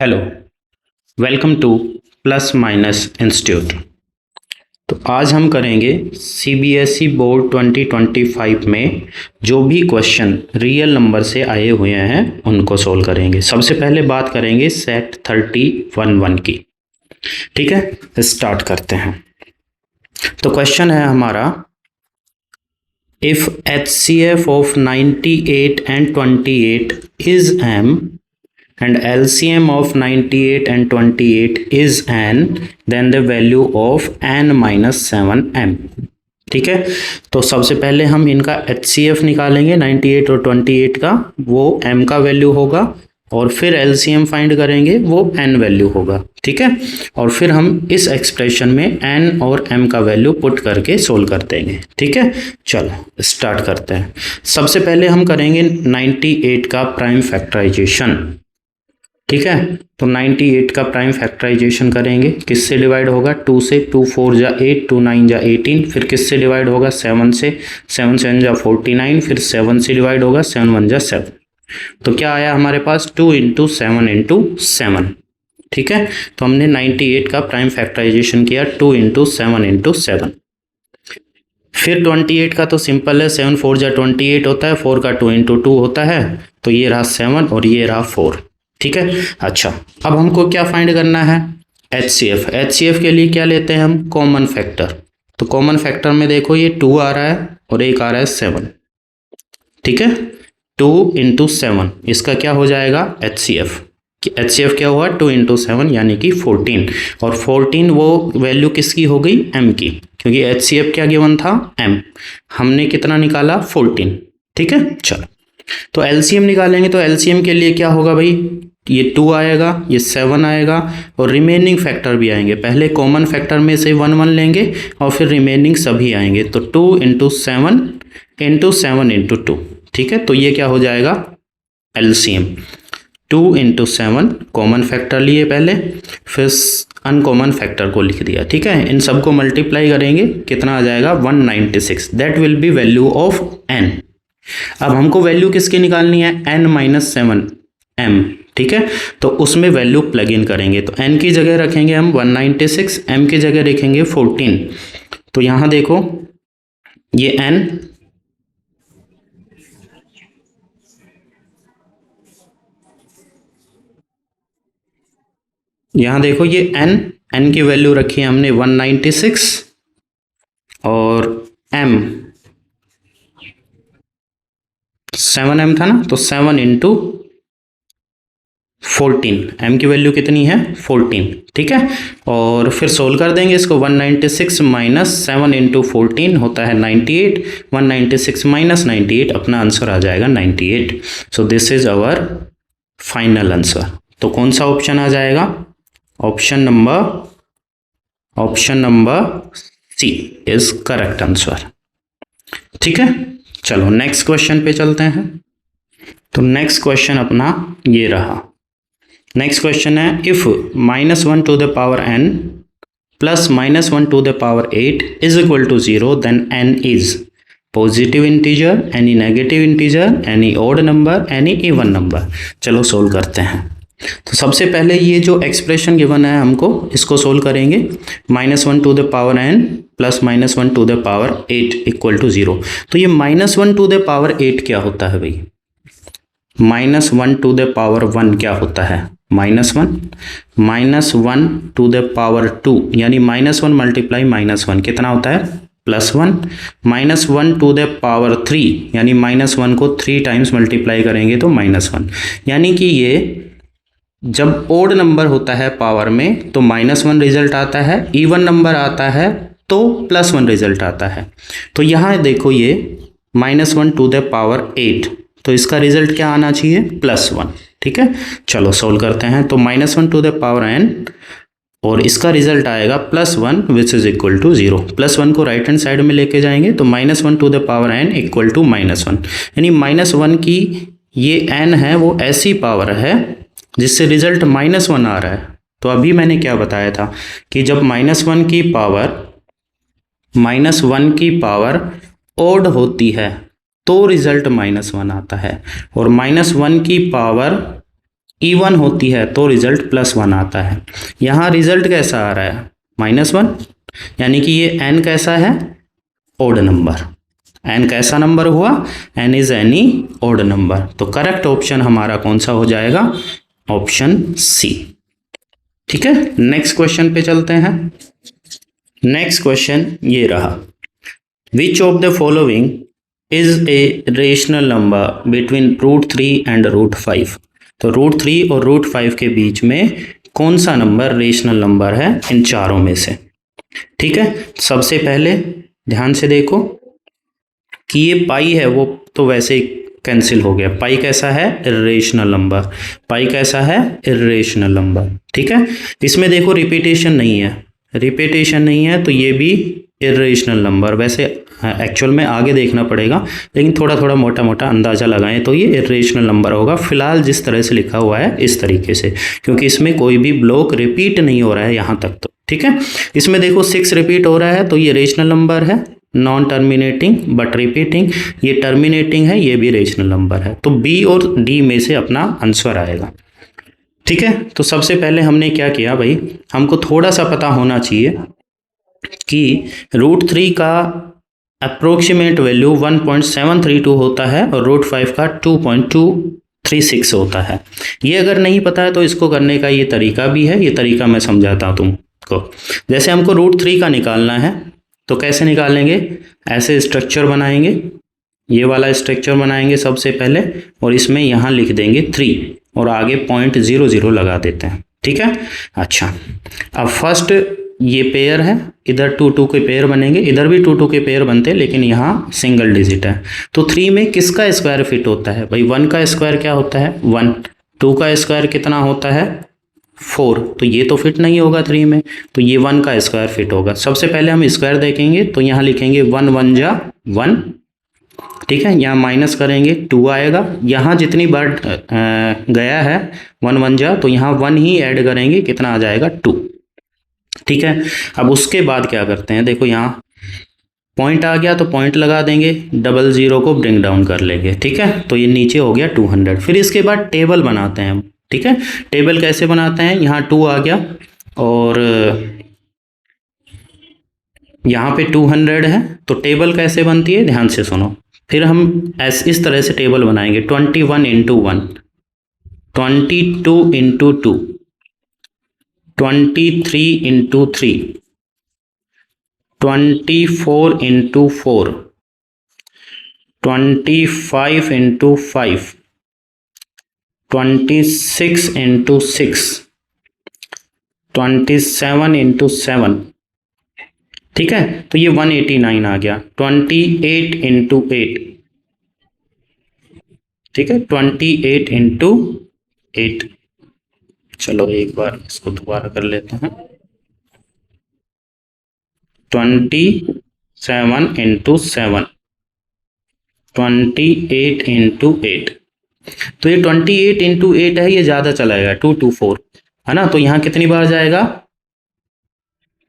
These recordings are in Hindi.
Hello, welcome two plus minus institute. तो आज हम करेंगे सीबीएसई बोर्ड 2025 में जो भी क्वेश्चन रियल नंबर से आए हुए हैं उनको सोल्व करेंगे। सबसे पहले बात करेंगे सेट 3011 की। ठीक है, स्टार्ट करते हैं। तो क्वेश्चन है हमारा, if HCF of 98 and 28 is M and LCM of 98 and 28 is n, then the value of n minus 7m। ठीक है, तो सबसे पहले हम इनका HCF निकालेंगे 98 और 28 का, वो m का वैल्यू होगा, और फिर LCM फाइंड करेंगे, वो n वैल्यू होगा। ठीक है, और फिर हम इस एक्सप्रेशन में n और m का वैल्यू पुट करके सोल्व कर देंगे। ठीक है, चलो स्टार्ट करते हैं। सबसे पहले हम करेंगे 98 का प्राइम फैक्टराइजेशन। ठीक है, तो 98 का प्राइम फैक्टराइजेशन करेंगे, किससे डिवाइड होगा? 2 से। 2 4 जा 8, 2 9 जा 18, फिर किससे डिवाइड होगा? 7 से। 7 7 जा 49, फिर 7 से डिवाइड होगा, 7 1 जा 7। तो क्या आया हमारे पास? 2 इंटू 7 इंटू 7। ठीक है, तो हमने 98 का प्राइम फैक्टराइजेशन किया 2 इंटू 7 इंटू 7। फिर 28 का तो सिंपल है, 7 4 जा 28 होता है, 4 का 2 इंटू 2 होता है, तो ये रहा 7 और ये रहा 4। ठीक है, अच्छा अब हमको क्या फाइंड करना है? HCF। HCF के लिए क्या लेते हैं हम? Common factor. तो कॉमन फैक्टर में देखो, ये 2 आ रहा है और एक आ रहा है 7। ठीक है, 2 इंटू 7, इसका क्या हो जाएगा? HCF। HCF क्या हुआ? 2 इंटू 7 यानी कि 14, और 14 वो वैल्यू किसकी हो गई? M की, क्योंकि HCF क्या गिवन था? M। हमने कितना निकाला? 14। ठीक है, चलो तो LCM निकालेंगे। तो LCM के लिए क्या होगा भाई? ये 2 आएगा, ये 7 आएगा, और रिमेनिंग फैक्टर भी आएंगे। पहले कॉमन फैक्टर में से 1 1 लेंगे और फिर रिमेनिंग सभी आएंगे। तो 2 इंटू 7 इंटू 7 इंटू 2। ठीक है, तो ये क्या हो जाएगा? LCM। 2 इंटू 7 कॉमन फैक्टर लिए पहले, फिर अनकॉमन फैक्टर को लिख दिया। ठीक है, इन सबको मल्टीप्लाई करेंगे, कितना आ जाएगा? 196। That will B value of n। अब हमको वैल्यू किसकी निकालनी है? n minus 7m। ठीक है, तो उसमें वैल्यू प्लग इन करेंगे। तो n की जगह रखेंगे हम 196, m की जगह रखेंगे 14। तो यहां देखो, ये n, यहां देखो ये n की वैल्यू रखी है हमने 196, और m 7m था ना, तो 7 इंटू 14, m की वैल्यू कितनी है? 14। ठीक है, और फिर सोल्व कर देंगे इसको। 196 माइनस 7 इंटू 14 होता है 98। 196 माइनस 98, अपना आंसर आ जाएगा 98। So this is our final answer. तो कौन सा ऑप्शन आ जाएगा? Option number C is correct answer. ठीक है, चलो नेक्स्ट क्वेश्चन पे चलते हैं। तो नेक्स्ट क्वेश्चन अपना ये रहा। नेक्स्ट क्वेश्चन है, if -1 to the power n plus -1 to the power 8 is equal to 0, then n is positive integer, any negative integer, any odd number, any even number. चलो सोल्व करते हैं। तो सबसे पहले ये जो एक्सप्रेशन गिवन है हमको, इसको सोल्व करेंगे। -1 to the power n plus -1 to the power 8 equal to 0। तो ये -1 टू द पावर 8 क्या होता है भाई? -1 टू द पावर 1 क्या होता है? -1 टू द पावर 2 यानी -1 मल्टीप्लाई -1 कितना होता है? +1। -1 टू द पावर 3 यानी -1 को 3 टाइम्स मल्टीप्लाई करेंगे तो -1। यानी कि ये जब ओड नंबर होता है पावर में तो -1 रिजल्ट आता है, इवन नंबर आता है तो +1 रिजल्ट आता है। तो यहाँ देखो, ये -1 टू द पावर 8, तो इसका रिजल्ट क्या आना चाहिए? +1। ठीक है, चलो सोल्व करते हैं। तो -1 टू द पावर n, और इसका रिजल्ट आएगा +1 विच इज इक्वल टू 0। +1 को राइट हैंड साइड में लेके जाएंगे, तो -1 to the power n equal to -1, यानी -1 की ये n है वो ऐसी पावर है जिससे रिजल्ट -1 आ रहा है। तो अभी मैंने क्या बताया था कि जब -1 की पावर ओड होती है तो रिजल्ट -1 आता है, और -1 की पावर इवन होती है तो रिजल्ट +1 आता है। यहाँ रिजल्ट कैसा आ रहा है? -1, यानी कि ये n कैसा है? Odd number. n कैसा नंबर हुआ? n is any odd number. तो करेक्ट ऑप्शन हमारा कौन सा हो जाएगा? Option C. ठीक है, नेक्स्ट क्वेश्चन पे चलते हैं। नेक्स्ट क्वेश्चन ये रहा, विच of the following is a rational number between √3 and √5। तो √3 और √5 के बीच में कौन सा नंबर रेशनल नंबर है इन चारों में से? ठीक है, सबसे पहले ध्यान से देखो कि ये पाई है वो तो वैसे ही कैंसिल हो गया। पाई कैसा है? Irrational number. पाई कैसा है? Irrational number. ठीक है, इसमें देखो रिपीटेशन नहीं है, रिपीटेशन नहीं है तो ये भी इर्रेशनल नंबर। वैसे एक्चुअल में आगे देखना पड़ेगा, लेकिन थोड़ा थोड़ा मोटा मोटा अंदाजा लगाएं तो ये इर्रेशनल नंबर होगा। फिलहाल जिस तरह से लिखा हुआ है इस तरीके से, क्योंकि इसमें कोई भी ब्लॉक रिपीट नहीं हो रहा है यहाँ तक तो। ठीक है, इसमें देखो 6 रिपीट हो रहा है तो ये रेशनल नंबर है, नॉन टर्मिनेटिंग बट रिपीटिंग। ये टर्मिनेटिंग है, ये भी रेशनल नंबर है। तो बी और डी में से अपना आंसर आएगा। ठीक है, तो सबसे पहले हमने क्या किया भाई, हमको थोड़ा सा पता होना चाहिए कि √3 का अप्रोक्सीमेट वैल्यू 1.732 होता है और √5 का 2.236 होता है। ये अगर नहीं पता है तो इसको करने का ये तरीका भी है, ये तरीका मैं समझाता हूँ तुमको। जैसे हमको √3 का निकालना है तो कैसे निकालेंगे? ऐसे स्ट्रक्चर बनाएंगे, ये वाला स्ट्रक्चर बनाएंगे सबसे पहले, और इसमें यहाँ लिख देंगे 3 और आगे 0.00 लगा देते हैं। ठीक है, अच्छा अब फर्स्ट ये पेयर है, इधर 2 के पेयर बनेंगे, इधर भी 2 के पेयर बनते हैं, लेकिन यहाँ सिंगल डिजिट है। तो 3 में किसका स्क्वायर फिट होता है भाई? 1 का स्क्वायर क्या होता है? 1। 2 का स्क्वायर कितना होता है? 4। तो ये तो फिट नहीं होगा 3 में, तो ये 1 का स्क्वायर फिट होगा। सबसे पहले हम स्क्वायर देखेंगे तो यहाँ लिखेंगे 1 1 जा 1। ठीक है, यहाँ माइनस करेंगे 2 आएगा। यहाँ जितनी बार गया है 1 1 जा, तो यहाँ 1 ही ऐड करेंगे, कितना आ जाएगा? 2। ठीक है, अब उसके बाद क्या करते हैं, देखो यहाँ पॉइंट आ गया तो पॉइंट लगा देंगे, 00 को ब्रिंग डाउन कर लेंगे। ठीक है, तो ये नीचे हो गया 200। फिर इसके बाद टेबल बनाते हैं। ठीक है, टेबल कैसे बनाते हैं? यहाँ 2 आ गया और यहाँ पे 200 है, तो टेबल कैसे बनती है ध्यान से सुनो। फिर हम इस तरह से टेबल बनाएंगे, 21 × 1, 22 × 2, 23 × 3, 24 × 4, 25 × 5, 26 × 6, 27 × 7। ठीक है, तो ये 189 आ गया। 28 × 8, ठीक है, 28 × 8। चलो एक बार इसको दोबारा कर लेते हैं, 27 × 7, 28 × 8। तो ये 28 × 8 है, ये ज़्यादा चलाएगा, 224 है ना। तो यहाँ कितनी बार जाएगा?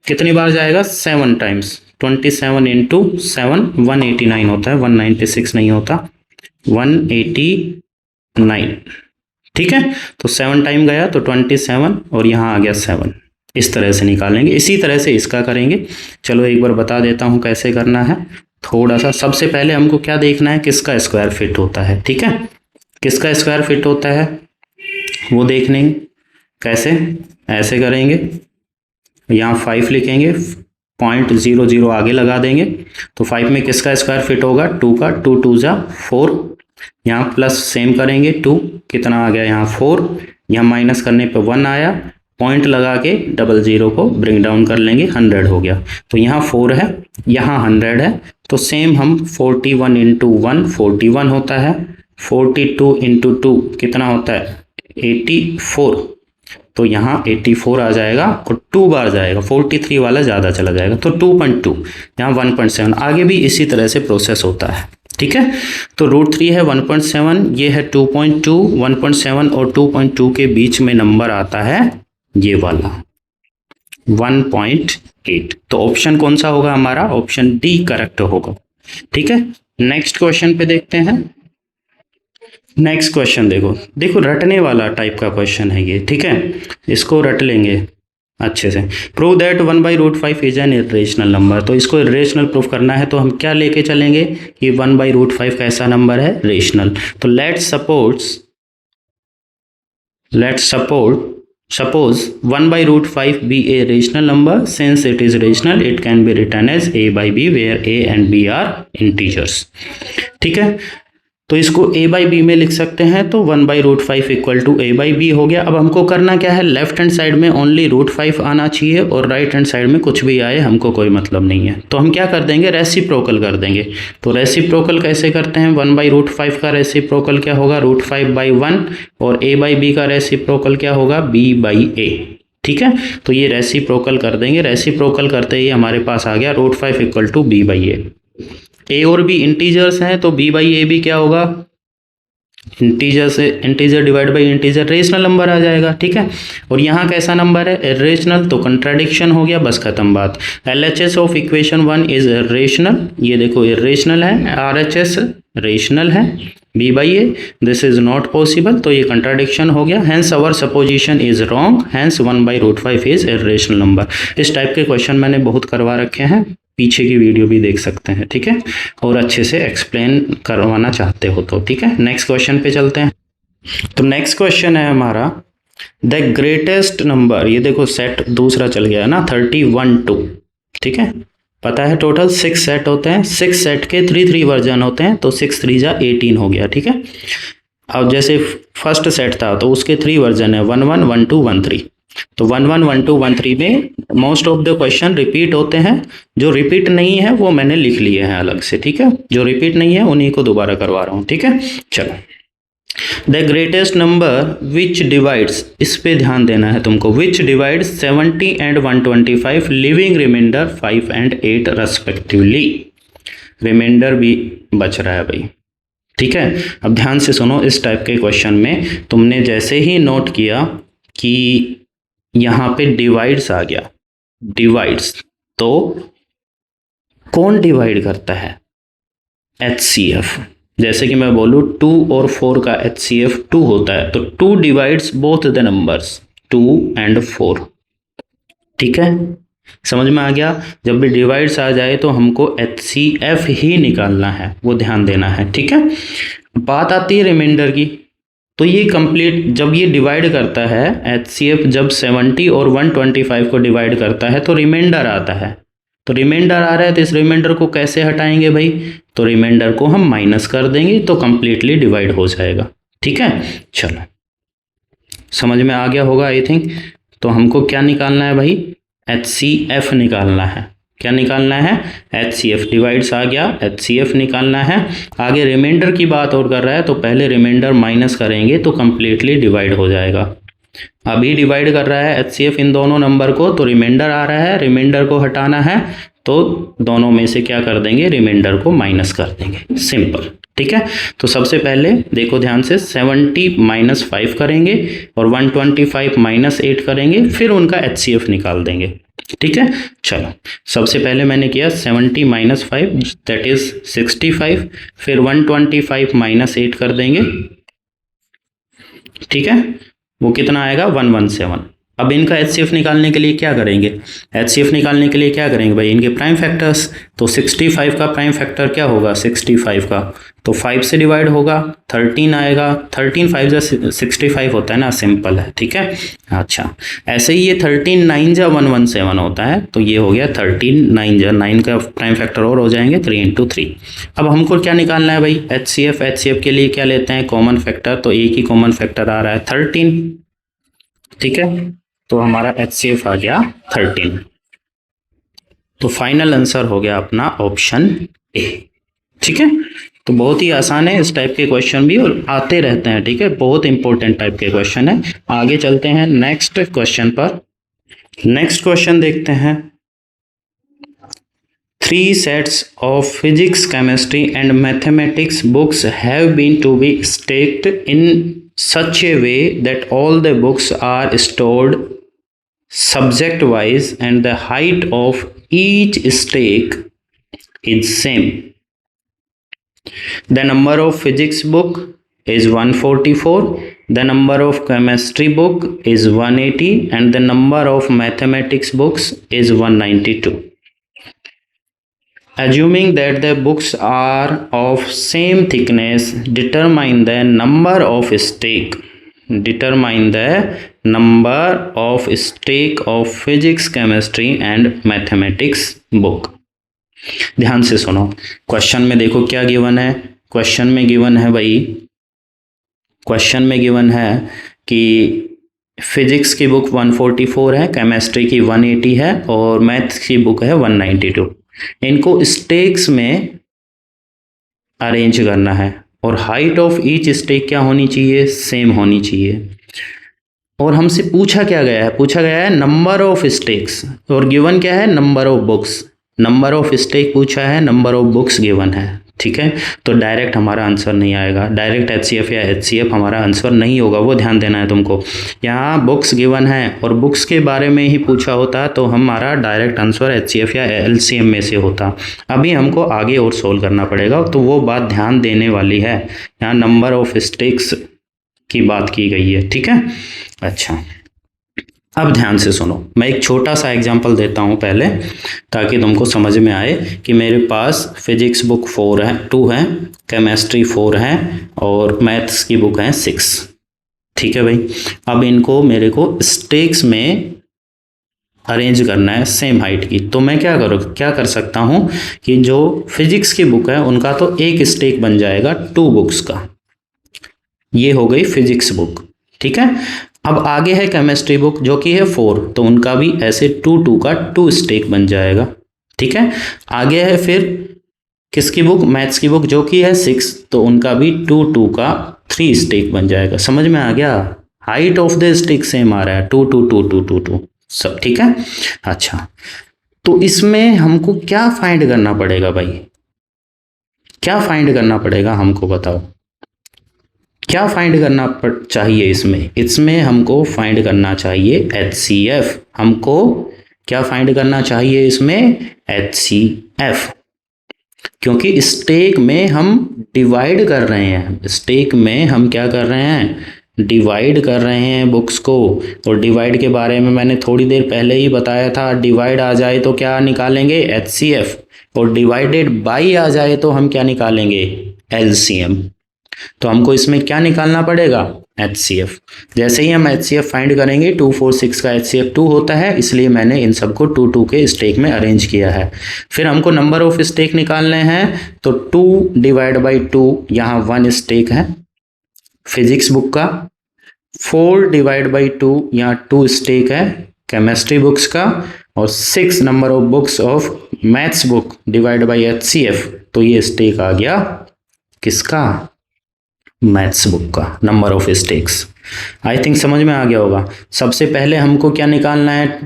कितनी बार जाएगा? 7 टाइम्स। 27 × 7 189 होता है, 196 नहीं होता, 189। ठीक है, तो 7 टाइम गया तो 27 और यहाँ आ गया 7। इस तरह से निकालेंगे, इसी तरह से इसका करेंगे। चलो एक बार बता देता हूँ कैसे करना है थोड़ा सा। सबसे पहले हमको क्या देखना है? किसका स्क्वायर फिट होता है। ठीक है, किसका स्क्वायर फिट होता है वो देख लेंगे। कैसे? ऐसे करेंगे, यहाँ 5 लिखेंगे, 0.00 आगे लगा देंगे, तो 5 में किसका स्क्वायर फिट होगा? 2 का। 2 2 जा 4, यहाँ प्लस सेम करेंगे, 2 कितना आ गया? यहाँ 4, यहाँ माइनस करने पे 1 आया, पॉइंट लगा के 00 को ब्रिंग डाउन कर लेंगे, 100 हो गया। तो यहाँ 4 है, यहाँ 100 है, तो सेम हम 41 × 1 41 होता है, 42 × 2 कितना होता है? 84। तो यहाँ 84 आ जाएगा और 2 बार जाएगा, 43 वाला ज़्यादा चला जाएगा, तो 2.2, यहाँ 1.7। आगे भी इसी तरह से प्रोसेस होता है। ठीक है, तो √3 है 1.7, ये है 2.2, 1.7 और 2.2 के बीच में नंबर आता है ये वाला 1.8। तो ऑप्शन कौन सा होगा हमारा? ऑप्शन डी करेक्ट होगा। ठीक है, नेक्स्ट क्वेश्चन पे देखते हैं। नेक्स्ट क्वेश्चन देखो, देखो रटने वाला टाइप का क्वेश्चन है ये, ठीक है, इसको रट लेंगे अच्छे से। Prove that 1/√5 is an irrational number. तो इसको इरेशनल प्रूफ करना है तो हम क्या लेके चलेंगे कि 1/√5 कैसा नंबर है, रेशनल। तो let's suppose 1/√5 be a rational number. Since it is rational, it can be written as a by b, where a and b are integers. ठीक है, तो इसको a बाई बी में लिख सकते हैं, तो 1/√5 equal to a by B हो गया। अब हमको करना क्या है, लेफ्ट हैंड साइड में ओनली √5 आना चाहिए और राइट हैंड साइड में कुछ भी आए हमको कोई मतलब नहीं है। तो हम क्या कर देंगे, रेसिप्रोकल कर देंगे। तो रेसिप्रोकल कैसे करते हैं, 1/√5 का रेसिप्रोकल क्या होगा, √5/1, और a बाई बी का रेसिप्रोकल क्या होगा, b बाई a। ठीक है, तो ये रेसिप्रोकल कर देंगे। रेसिप्रोकल करते ही हमारे पास आ गया √5 equal to b by a। A और बी इंटीजर्स हैं तो बी बाई ए भी क्या होगा, इंटीजर से integer divide by integer, rational number आ जाएगा। ठीक है, और यहाँ कैसा नंबर है, इरेशनल, तो कंट्राडिक्शन हो गया, बस खत्म बात। LHS of equation 1 is rational, ये देखो इरेशनल है, RHS रेशनल है, B by A this is not possible, तो ये कंट्राडिक्शन हो गया। Hence our supposition is wrong, hence 1/√5 is irrational number. इस टाइप के क्वेश्चन मैंने बहुत करवा रखे हैं, पीछे की वीडियो भी देख सकते हैं। ठीक है, और अच्छे से एक्सप्लेन करवाना चाहते हो तो। ठीक है, नेक्स्ट क्वेश्चन पे चलते हैं। तो नेक्स्ट क्वेश्चन है हमारा, द ग्रेटेस्ट नंबर, ये देखो सेट दूसरा चल गया ना, 31 2। ठीक है, पता है टोटल 6 सेट होते हैं, 6 सेट के 3 वर्जन होते हैं, तो 6 3 जा 18 हो गया। ठीक है, अब जैसे फर्स्ट सेट था तो उसके 3 वर्जन है, 1 1 1 2 1 3। तो 1 1 1 2 1 3 में most of the question repeat होते हैं, जो रिपीट नहीं है वो मैंने लिख लिए हैं अलग से। ठीक है, जो रिपीट नहीं है उन्हीं को दोबारा करवा रहा हूँ। ठीक है, चलो, the greatest number which divides, इस पे ध्यान देना है तुमको, which divides 70 and 125, living reminder 5 and 8 respectively. Reminder भी बच रहा है भाई। ठीक है, अब ध्यान से सुनो, इस टाइप के क्वेश्चन में तुमने जैसे ही नोट किया कि यहाँ पे डिवाइड्स आ गया, डिवाइड्स, तो कौन डिवाइड करता है, HCF। जैसे कि मैं बोलूँ 2 और 4 का HCF 2 होता है, तो 2 divides both the numbers 2 and 4। ठीक है, समझ में आ गया। जब भी डिवाइड्स आ जाए तो हमको HCF ही निकालना है, वो ध्यान देना है। ठीक है, बात आती है रिमाइंडर की, तो ये कंप्लीट जब ये डिवाइड करता है, HCF जब 70 और 125 को डिवाइड करता है तो रिमाइंडर आता है। तो रिमाइंडर आ रहा है तो इस रिमाइंडर को कैसे हटाएंगे भाई, तो रिमाइंडर को हम माइनस कर देंगे तो कंप्लीटली डिवाइड हो जाएगा। ठीक है, चलो, समझ में आ गया होगा आई थिंक। तो हमको क्या निकालना है भाई, HCF निकालना है। क्या निकालना है, HCF। डिवाइड्स आ गया, HCF निकालना है। आगे रिमाइंडर की बात और कर रहा है तो पहले रिमाइंडर माइनस करेंगे तो कंप्लीटली डिवाइड हो जाएगा। अभी डिवाइड कर रहा है HCF इन दोनों नंबर को, तो रिमाइंडर आ रहा है, रिमाइंडर को हटाना है तो दोनों में से क्या कर देंगे, रिमाइंडर को माइनस कर देंगे, सिंपल। ठीक है, तो सबसे पहले देखो ध्यान से, 70 माइनस 5 करेंगे और 125 माइनस 8 करेंगे, फिर उनका HCF निकाल देंगे। ठीक है, चलो, सबसे पहले मैंने किया 70 माइनस 5 दैट इज 65, फिर 125 माइनस 8 कर देंगे। ठीक है, वो कितना आएगा, 117। अब इनका HCF निकालने के लिए क्या करेंगे, HCF निकालने के लिए क्या करेंगे भाई, इनके प्राइम फैक्टर्स। तो 65 का प्राइम फैक्टर क्या होगा, 65 का, तो 5 से डिवाइड होगा, 13 आएगा, 13 5 जा 65 होता है ना, सिंपल है। ठीक है, अच्छा, ऐसे ही ये 13 9 जा 117 होता है, तो ये हो गया 13 9 जा 9 का प्राइम फैक्टर और हो जाएंगे 3 × 3। अब हमको क्या निकालना है भाई, HCF के लिए क्या लेते हैं, कॉमन फैक्टर, तो एक ही कॉमन फैक्टर आ रहा है 13। ठीक है, तो हमारा HCF आ गया 13। तो फाइनल आंसर हो गया अपना ऑप्शन ए। ठीक है, तो बहुत ही आसान है, इस टाइप के क्वेश्चन भी और आते रहते हैं। ठीक है, बहुत इंपॉर्टेंट टाइप के क्वेश्चन है। आगे चलते हैं नेक्स्ट क्वेश्चन पर। नेक्स्ट क्वेश्चन देखते हैं, 3 sets of physics, chemistry and mathematics books have been to be stacked in such a way that all the books are stored subject wise and the height of each stack is same. The number of physics book is 144, the number of chemistry book is 180 and the number of mathematics books is 192. Assuming that the books are of same thickness, determine the number of stake. Determine the number of stake of physics, chemistry and mathematics book. ध्यान से सुनो, क्वेश्चन में देखो क्या गिवन है। क्वेश्चन में गिवन है भाई, क्वेश्चन में गिवन है कि फिजिक्स की बुक 144 है, केमिस्ट्री की 180 है और मैथ्स की बुक है 192। इनको स्टेक्स में अरेंज करना है और हाइट ऑफ ईच स्टेक क्या होनी चाहिए, सेम होनी चाहिए। और हमसे पूछा क्या गया है, पूछा गया है नंबर ऑफ स्टेक्स और गिवन क्या है, number of books. Number of stack पूछा है, नंबर ऑफ बुक्स गिवन है। ठीक है, तो डायरेक्ट हमारा आंसर नहीं आएगा, डायरेक्ट HCF या HCF हमारा आंसर नहीं होगा, वो ध्यान देना है तुमको। यहाँ बुक्स गिवन है और बुक्स के बारे में ही पूछा होता तो हमारा डायरेक्ट आंसर HCF या LCM में से होता। अभी हमको आगे और सोल्व करना पड़ेगा, तो वो बात ध्यान देने वाली है। यहाँ नंबर ऑफ स्टेक्स की बात की गई है। ठीक है, अच्छा अब ध्यान से सुनो, मैं एक छोटा सा एग्जांपल देता हूँ पहले, ताकि तुमको समझ में आए कि मेरे पास फिजिक्स बुक 2 है, केमिस्ट्री 4 है और मैथ्स की बुक है 6। ठीक है भाई, अब इनको मेरे को स्टेक्स में अरेंज करना है सेम हाइट की। तो मैं क्या कर सकता हूँ कि जो फिजिक्स की बुक है उनका तो एक स्टेक बन जाएगा 2 बुक्स का, ये हो गई फिजिक्स बुक। ठीक है, अब आगे है केमिस्ट्री बुक जो कि है 4, तो उनका भी ऐसे 2 का 2 स्टेक बन जाएगा। ठीक है, आगे है फिर किसकी बुक, मैथ्स की बुक जो कि है 6, तो उनका भी 2 का 3 स्टेक बन जाएगा। समझ में आ गया, height of the stack same आ रहा है, 2 2 2 2 2 2 सब। ठीक है, अच्छा तो इसमें हमको क्या फाइंड करना पड़ेगा भाई, क्या फाइंड करना पड़ेगा हमको बताओ, क्या फाइंड करना चाहिए इसमें हमको फाइंड करना चाहिए HCF। हमको क्या फाइंड करना चाहिए इसमें, HCF, क्योंकि स्टेक में हम डिवाइड कर रहे हैं, स्टेक में हम क्या कर रहे हैं, डिवाइड कर रहे हैं बुक्स को। और डिवाइड के बारे में मैंने थोड़ी देर पहले ही बताया था, डिवाइड आ जाए तो क्या निकालेंगे, HCF, और डिवाइडेड बाई आ जाए तो हम क्या निकालेंगे, LCM। तो हमको इसमें क्या निकालना पड़ेगा, HCF। जैसे ही हम HCF फाइंड करेंगे, 2 4 6 का HCF 2 होता है, इसलिए मैंने इन सबको 2 2 के स्टेक में अरेंज किया है। फिर हमको नंबर ऑफ स्टेक निकालने हैं, तो 2 डिवाइड बाई 2, यहाँ 1 स्टेक है फिजिक्स बुक का। 4 डिवाइड बाई 2, यहाँ 2 स्टेक है केमिस्ट्री बुक्स का। और 6 number of books of maths book divide by HCF, तो ये स्टेक आ गया किसका, मैथ्स बुक का, number of stakes. I think समझ में आ गया होगा। सबसे पहले हमको क्या निकालना है,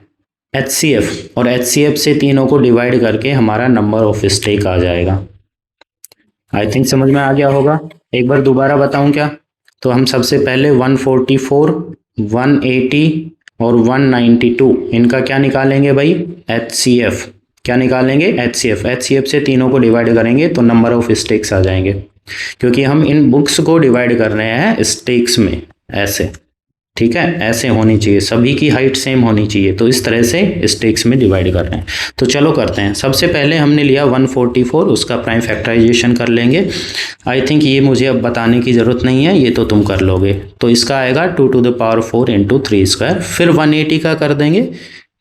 HCF, और HCF से तीनों को डिवाइड करके हमारा नंबर ऑफ स्टेक आ जाएगा। आई थिंक समझ में आ गया होगा। एक बार दोबारा बताऊं क्या, तो हम सबसे पहले 144, 180 और 192 इनका क्या निकालेंगे भाई, HCF। क्या निकालेंगे, HCF से तीनों को डिवाइड करेंगे तो नंबर ऑफ स्टेक्स आ जाएंगे, क्योंकि हम इन बुक्स को डिवाइड कर रहे हैं स्टेक्स में ऐसे। ठीक है, ऐसे होनी चाहिए, सभी की हाइट सेम होनी चाहिए, तो इस तरह से स्टेक्स में डिवाइड कर रहे हैं। तो चलो करते हैं। सबसे पहले हमने लिया 144, उसका प्राइम फैक्टराइजेशन कर लेंगे। आई थिंक ये मुझे अब बताने की ज़रूरत नहीं है, ये तो तुम कर लोगे। तो इसका आएगा 2 to the power 4 × 3 स्क्वायर। फिर 180 का कर देंगे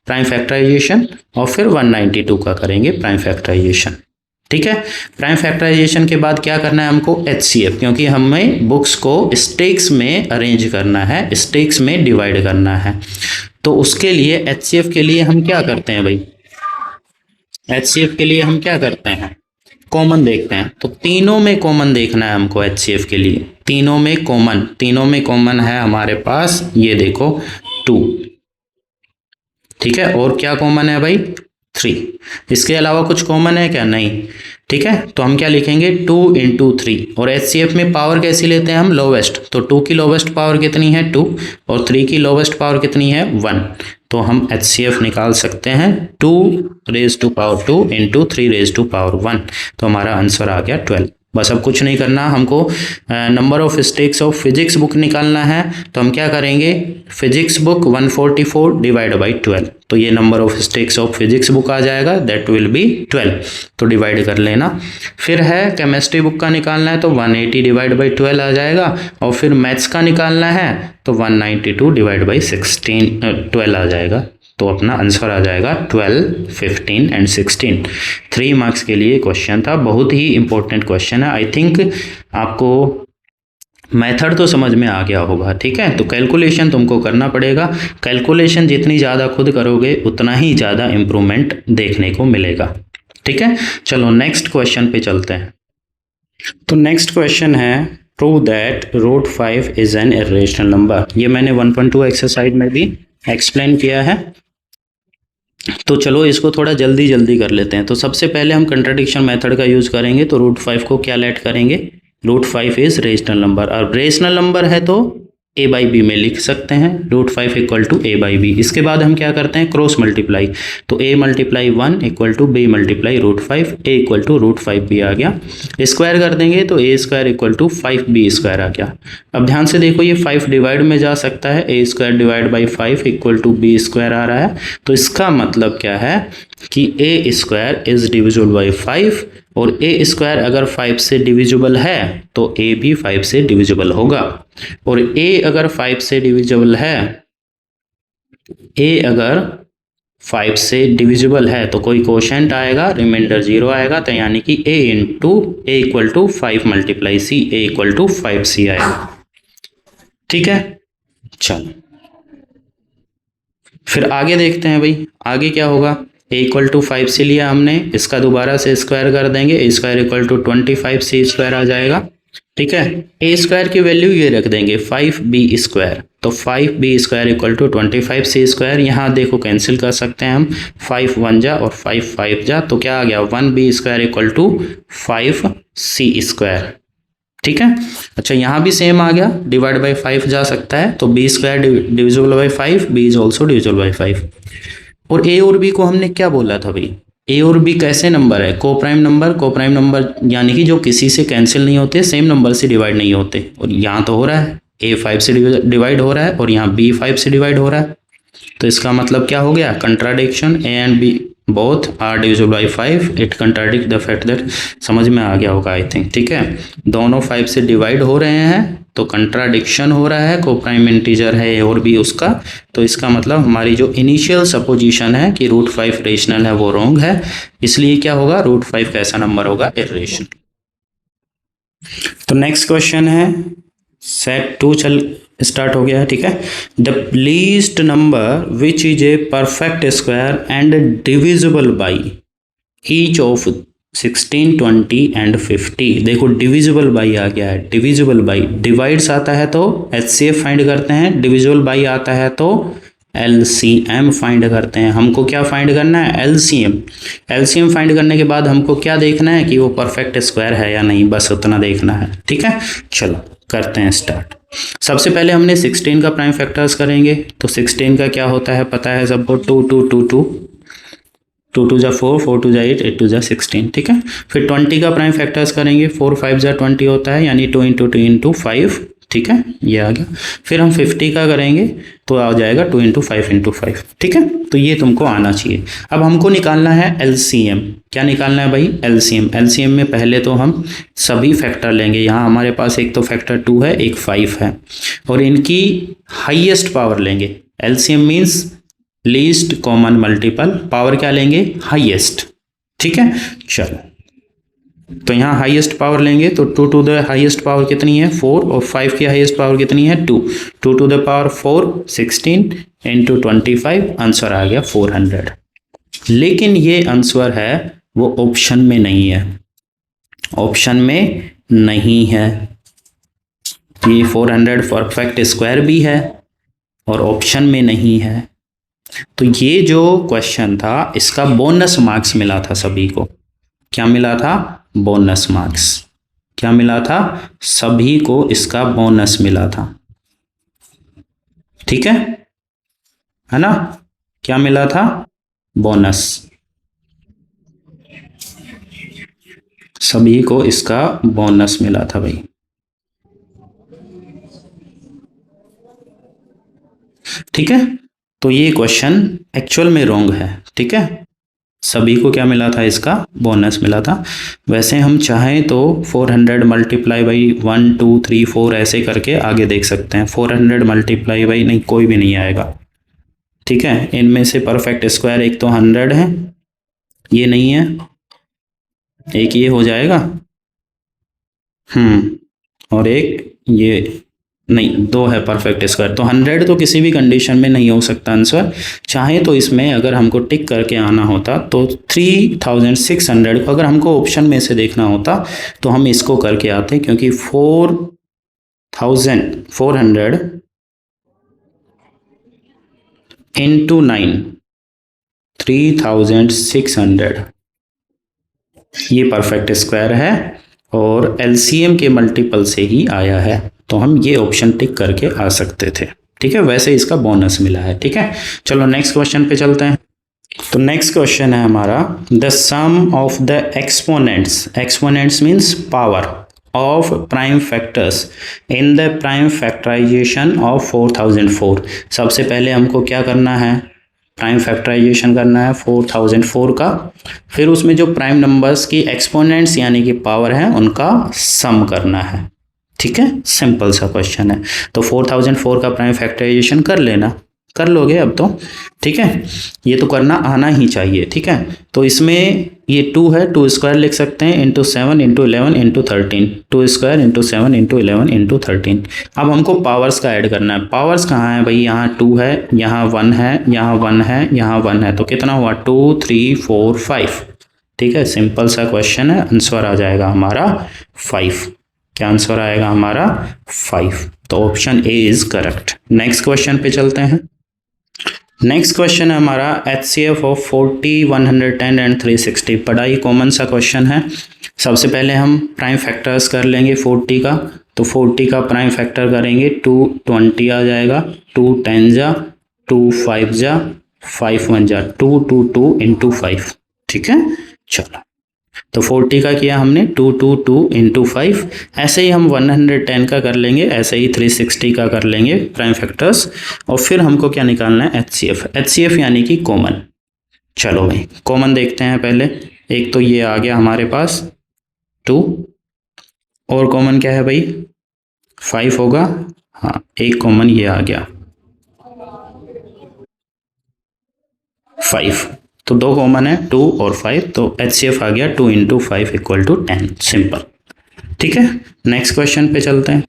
प्राइम फैक्टराइजेशन और फिर 192 का करेंगे प्राइम फैक्टराइजेशन। ठीक है, प्राइम फैक्टराइजेशन के बाद क्या करना है हमको, HCF, क्योंकि हमें बुक्स को स्टेक्स में अरेंज करना है, स्टेक्स में डिवाइड करना है। तो उसके लिए HCF के लिए हम क्या करते हैं भाई, HCF के लिए हम क्या करते हैं, कॉमन देखते हैं। तो तीनों में कॉमन देखना है हमको HCF के लिए, तीनों में कॉमन है हमारे पास, ये देखो 2। ठीक है, और क्या कॉमन है भाई, 3। इसके अलावा कुछ कॉमन है क्या, नहीं। ठीक है, तो हम क्या लिखेंगे, 2 × 3। और HCF में पावर कैसी लेते हैं हम, लोवेस्ट। तो 2 की लोवेस्ट पावर कितनी है, 2, और 3 की लोवेस्ट पावर कितनी है, 1। तो हम HCF निकाल सकते हैं 2 raised to power 2 × 3 raised to power 1। तो हमारा आंसर आ गया 12। बस अब कुछ नहीं करना हमको। Number of stacks of physics book निकालना है, तो हम क्या करेंगे, फिजिक्स बुक 144 डिवाइड बाई 12, तो ये number of stacks of physics book आ जाएगा, दैट विल बी 12, तो डिवाइड कर लेना। फिर है केमिस्ट्री बुक का निकालना है, तो 180 डिवाइड बाई 12 आ जाएगा, और फिर मैथ्स का निकालना है तो 192 डिवाइड बाई 12 आ जाएगा, तो अपना आंसर आ जाएगा 12, 15 एंड 16। 3 मार्क्स के लिए क्वेश्चन था, बहुत ही इंपॉर्टेंट क्वेश्चन है। आई थिंक आपको मेथड तो समझ में आ गया होगा, ठीक है। तो कैलकुलेशन तुमको करना पड़ेगा, कैलकुलेशन जितनी ज़्यादा खुद करोगे उतना ही ज़्यादा इम्प्रूवमेंट देखने को मिलेगा, ठीक है। चलो नेक्स्ट क्वेश्चन पे चलते हैं। तो नेक्स्ट क्वेश्चन है prove that root 5 is an irrational number. ये मैंने 1.2 एक्सरसाइज में भी एक्सप्लेन किया है, तो चलो इसको थोड़ा जल्दी जल्दी कर लेते हैं। तो सबसे पहले हम कंट्राडिक्शन मेथड का यूज़ करेंगे, तो रूट 5 को क्या लेट करेंगे, रूट 5 इज रेशनल नंबर, और रेशनल नंबर है तो a बाई बी में लिख सकते हैं, root 5 equal to a by B. इसके बाद हम क्या करते हैं, क्रॉस मल्टीप्लाई, तो a multiply 1 equal to b multiply root 5, a equal to root 5b आ गया। स्क्वायर कर देंगे तो a square equal to 5b square आ गया। अब ध्यान से देखो, ये 5 डिवाइड में जा सकता है, a square divide by 5 equal to b square आ रहा है, तो इसका मतलब क्या है कि a square is divisible by 5, और a स्क्वायर अगर 5 से डिविजिबल है तो a भी 5 से डिविजिबल होगा, और a अगर 5 से डिविजिबल है, a अगर 5 से डिविजिबल है तो कोई कोशेंट आएगा, रिमाइंडर 0 आएगा, तो यानी कि a into a equal to 5 multiply c, a equal to 5c आएगा, ठीक है। चलो फिर आगे देखते हैं भाई, आगे क्या होगा, a इक्वल टू 5c लिया हमने, इसका दोबारा से स्क्वायर कर देंगे, a square equal to 25c square आ जाएगा, ठीक है। a स्क्वायर की वैल्यू ये रख देंगे 5b स्क्वायर, तो 5b square equal to 25c square, यहाँ देखो कैंसिल कर सकते हैं हम, 5 1 जा और 5 5 जा, तो क्या आ गया 1b square equal to 5c square, ठीक है। अच्छा यहाँ भी सेम आ गया, डिवाइड बाई 5 जा सकता है, तो b square divisible by 5, b is also divisible by 5। और a और b को हमने क्या बोला था भाई, a और b कैसे नंबर है, को प्राइम नंबर, को प्राइम नंबर यानी कि जो किसी से कैंसिल नहीं होते, सेम नंबर से डिवाइड नहीं होते, और यहाँ तो हो रहा है a 5 से डिवाइड हो रहा है और यहाँ b 5 से डिवाइड हो रहा है, तो इसका मतलब क्या हो गया, contradiction, a and b both are divisible by 5, it contradict the fact that, समझ में आ गया होगा आई थिंक, ठीक है। दोनों 5 से डिवाइड हो रहे हैं तो कंट्राडिक्शन हो रहा है, को प्राइम इंटीजर है और भी उसका, तो इसका मतलब हमारी जो इनिशियल सपोजिशन है कि रूट 5 रेशनल है वो रॉन्ग है, इसलिए क्या होगा, रूट 5 कैसा नंबर होगा, इरेशनल। तो नेक्स्ट क्वेश्चन है सेट 2 चल स्टार्ट हो गया है, ठीक है। The least number which is a perfect square and divisible by each of 16, 20 and 50। देखो डिविजिबल बाई आ गया है, डिविजिबल बाई, डिवाइड्स आता है तो HCF फाइंड करते हैं, डिविजिबल बाई आता है तो LCM फाइंड करते हैं। हमको क्या फाइंड करना है, LCM। LCM फाइंड करने के बाद हमको क्या देखना है कि वो परफेक्ट स्क्वायर है या नहीं, बस उतना देखना है, ठीक है। चलो करते हैं स्टार्ट। सबसे पहले हमने 16 का प्राइम फैक्टर्स करेंगे, तो 16 का क्या होता है पता है सबको, 2 2 2 2, 2 2 जा 4, 4 2 जा 8, 8 2 जा 16, ठीक है। फिर 20 का प्राइम फैक्टर्स करेंगे, 4 5 जा 20 होता है, यानी 2 इंटू 2 इंटू 5, ठीक है, ये आ गया। फिर हम 50 का करेंगे तो आ जाएगा 2 इंटू 5 इंटू 5, ठीक है। तो ये तुमको आना चाहिए। अब हमको निकालना है LCM। क्या निकालना है भाई, LCM। LCM में पहले तो हम सभी फैक्टर लेंगे, यहाँ हमारे पास एक तो फैक्टर 2 है, एक 5 है, और इनकी हाईएस्ट पावर लेंगे। LCM means least common multiple, power क्या लेंगे, हाईएस्ट, ठीक है। चलो तो यहाँ हाईएस्ट पावर लेंगे, तो 2 टू द हाईएस्ट पावर कितनी है 4, और 5 की हाईएस्ट पावर कितनी है 2, 2 to the power 4, 16 into 25, answer आ गया 400। लेकिन ये आंसर है वो ऑप्शन में नहीं है, ऑप्शन में नहीं है। ये 400 परफेक्ट स्क्वायर भी है और ऑप्शन में नहीं है। तो ये जो क्वेश्चन था इसका बोनस मार्क्स मिला था सभी को। क्या मिला था, बोनस मार्क्स। क्या मिला था, सभी को इसका बोनस मिला था, ठीक है ना। क्या मिला था, बोनस। सभी को इसका बोनस मिला था भाई। ठीक है, तो ये क्वेश्चन एक्चुअल में रॉन्ग है। ठीक है, सभी को क्या मिला था, इसका बोनस मिला था। वैसे हम चाहें तो 400 मल्टीप्लाई बाई 1 2 3 4 ऐसे करके आगे देख सकते हैं। 400 मल्टीप्लाई बाई, नहीं कोई भी नहीं आएगा। ठीक है, इनमें से परफेक्ट स्क्वायर एक तो 100 है, ये नहीं है, एक ये हो जाएगा, और एक ये, नहीं, दो है परफेक्ट स्क्वायर। तो 100 तो किसी भी कंडीशन में नहीं हो सकता आंसर। चाहे तो इसमें अगर हमको टिक करके आना होता तो 3600 को अगर हमको ऑप्शन में से देखना होता तो हम इसको करके आते, क्योंकि 4400 इंटू 9 3600 ये परफेक्ट स्क्वायर है और एलसीएम के मल्टीपल से ही आया है, तो हम ये ऑप्शन टिक करके आ सकते थे। ठीक है, वैसे इसका बोनस मिला है। ठीक है, चलो नेक्स्ट क्वेश्चन पे चलते हैं। तो नेक्स्ट क्वेश्चन है हमारा, the sum of the exponents means power of prime factors in the prime factorization of 4004। सबसे पहले हमको क्या करना है, प्राइम फैक्टराइजेशन करना है 4004 का, फिर उसमें जो प्राइम नंबर्स की एक्सपोनेंट्स यानी कि पावर है उनका सम करना है। ठीक है, सिंपल सा क्वेश्चन है। तो 4004 का प्राइम फैक्टराइजेशन कर लेना, कर लोगे अब तो। ठीक है, ये तो करना आना ही चाहिए। ठीक है, तो इसमें ये 2 है, 2 स्क्वायर लिख सकते हैं, into 7 into 11 into 13, 2 square into 7 into 11 into 13। अब हमको पावर्स का ऐड करना है। पावर्स कहाँ है भाई, यहाँ 2 है, यहाँ 1 है, यहाँ 1 है, यहाँ 1 है, तो कितना हुआ 2 3 4 5। ठीक है, सिंपल सा क्वेश्चन है, आंसर आ जाएगा हमारा 5। क्या आंसर आएगा हमारा 5, तो option A is correct. Next question पे चलते हैं। नेक्स्ट क्वेश्चन है हमारा HCF ऑफ 40 110 एंड 360। बड़ा ही कॉमन सा क्वेश्चन है। सबसे पहले हम प्राइम फैक्टर्स कर लेंगे 40 का, तो 40 का प्राइम फैक्टर करेंगे 2 20 आ जाएगा, 2 10 जा, 2 5 जा, 5 1 जा, 2 2 2 इंटू 5। ठीक है, चलो तो 40 का किया हमने 2 2 2 इंटू 5। ऐसे ही हम 110 का कर लेंगे, ऐसे ही 360 का कर लेंगे प्राइम फैक्टर्स, और फिर हमको क्या निकालना है, HCF यानी कि कॉमन। चलो भाई कॉमन देखते हैं पहले। एक तो ये आ गया हमारे पास 2, और कॉमन क्या है भाई 5 होगा। हाँ, एक कॉमन ये आ गया 5, तो 2 कॉमन है 2 और 5, तो HCF आ गया 2 इंटू 5 इक्वल टू 10, सिंपल। ठीक है, नेक्स्ट क्वेश्चन पे चलते हैं।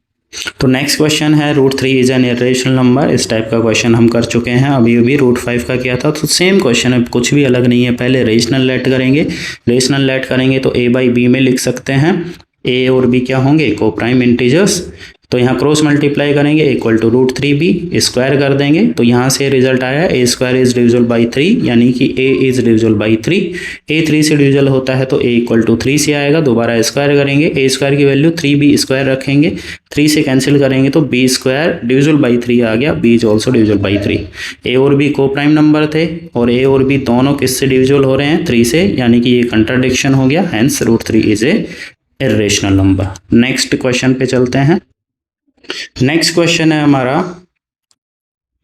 तो नेक्स्ट क्वेश्चन है √3 इज एन इरेशनल नंबर। इस टाइप का क्वेश्चन हम कर चुके हैं, अभी अभी √5 का किया था, तो सेम क्वेश्चन है, कुछ भी अलग नहीं है। पहले रेशनल लेट करेंगे, रेशनल लेट करेंगे तो a बाई बी में लिख सकते हैं। a और b क्या होंगे, को प्राइम इंटीजर्स, तो यहाँ क्रॉस मल्टीप्लाई करेंगे इक्वल टू √3b, स्क्वायर कर देंगे, तो यहाँ से रिजल्ट आया a square is divisible by 3, यानी कि a is divisible by 3। a 3 से डिविजिबल होता है तो a इक्वल टू 3 से आएगा। दोबारा स्क्वायर करेंगे, a स्क्वायर की वैल्यू 3b स्क्वायर रखेंगे, 3 से कैंसिल करेंगे तो b स्क्वायर डिविजिबल बाई 3 आ गया, b is also divisible by 3। a और b को प्राइम नंबर थे और a और b दोनों किससे डिविजिबल हो रहे हैं, 3 से, यानी कि ये कंट्राडिक्शन हो गया, hence √3 is a irrational number. Next question पे चलते हैं। नेक्स्ट क्वेश्चन है हमारा,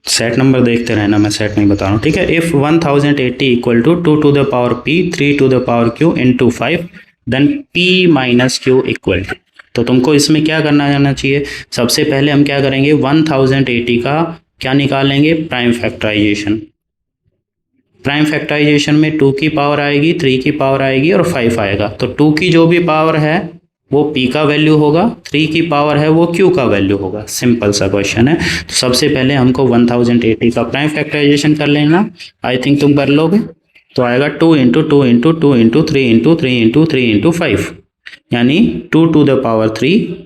सेट नंबर देखते रहना, मैं सेट नहीं बता रहा हूँ। ठीक है, if 1080 equal to 2 to the power p 3 to the power q into 5 then p minus q equal to, तो तुमको इसमें क्या करना जाना चाहिए। सबसे पहले हम क्या करेंगे, 1080 का क्या निकालेंगे, प्राइम फैक्टराइजेशन। प्राइम फैक्टराइजेशन में 2 की पावर आएगी, 3 की पावर आएगी और 5 आएगा, तो 2 की जो भी पावर है वो p का वैल्यू होगा, 3 की पावर है वो q का वैल्यू होगा। सिंपल सा क्वेश्चन है। तो सबसे पहले हमको 1080 का प्राइम फैक्टराइजेशन कर लेना, आई थिंक तुम कर लोगे। तो आएगा 2 into 2 into 2 into 3 into 3 into 3 into 5, यानी 2 टू द पावर 3,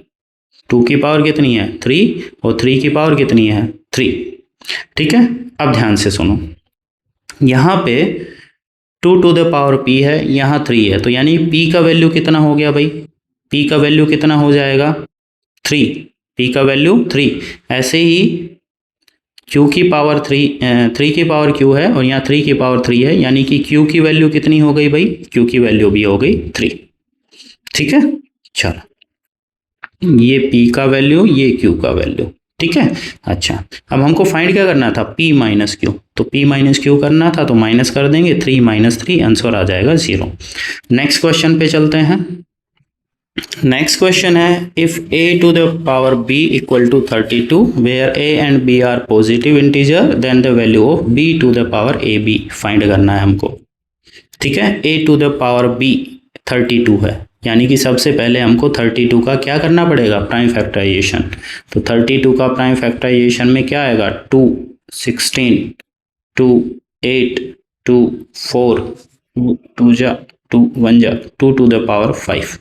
2 की पावर कितनी है 3, और 3 की पावर कितनी है 3। ठीक है, अब ध्यान से सुनो, यहाँ पे 2 टू द पावर p है, यहाँ 3 है, तो यानी p का वैल्यू कितना हो गया भाई, p का वैल्यू कितना हो जाएगा 3, p का वैल्यू 3। ऐसे ही q की पावर 3 की पावर q है और यहाँ 3 की पावर 3 है, यानी कि q की वैल्यू कितनी हो गई भाई, q की वैल्यू भी हो गई 3। ठीक है, चलो ये P का वैल्यू, ये Q का वैल्यू, ठीक है। अच्छा, अब हमको फाइंड क्या करना था, P माइनस Q, तो P माइनस Q करना था तो माइनस कर देंगे, 3 माइनस 3, आंसर आ जाएगा 0। नेक्स्ट क्वेश्चन पे चलते हैं। नेक्स्ट क्वेश्चन है, if a to the power b equal to 32 where a and b are positive integer then the value of b to the power a b find करना है हमको, ठीक है। a to the power b 32 है, यानी कि सबसे पहले हमको 32 का क्या करना पड़ेगा, प्राइम फैक्टराइजेशन। तो 32 का प्राइम फैक्टराइजेशन में क्या आएगा, 2 16 2 8 2 4 2 जा 2 1 जा 2 टू द पावर 5,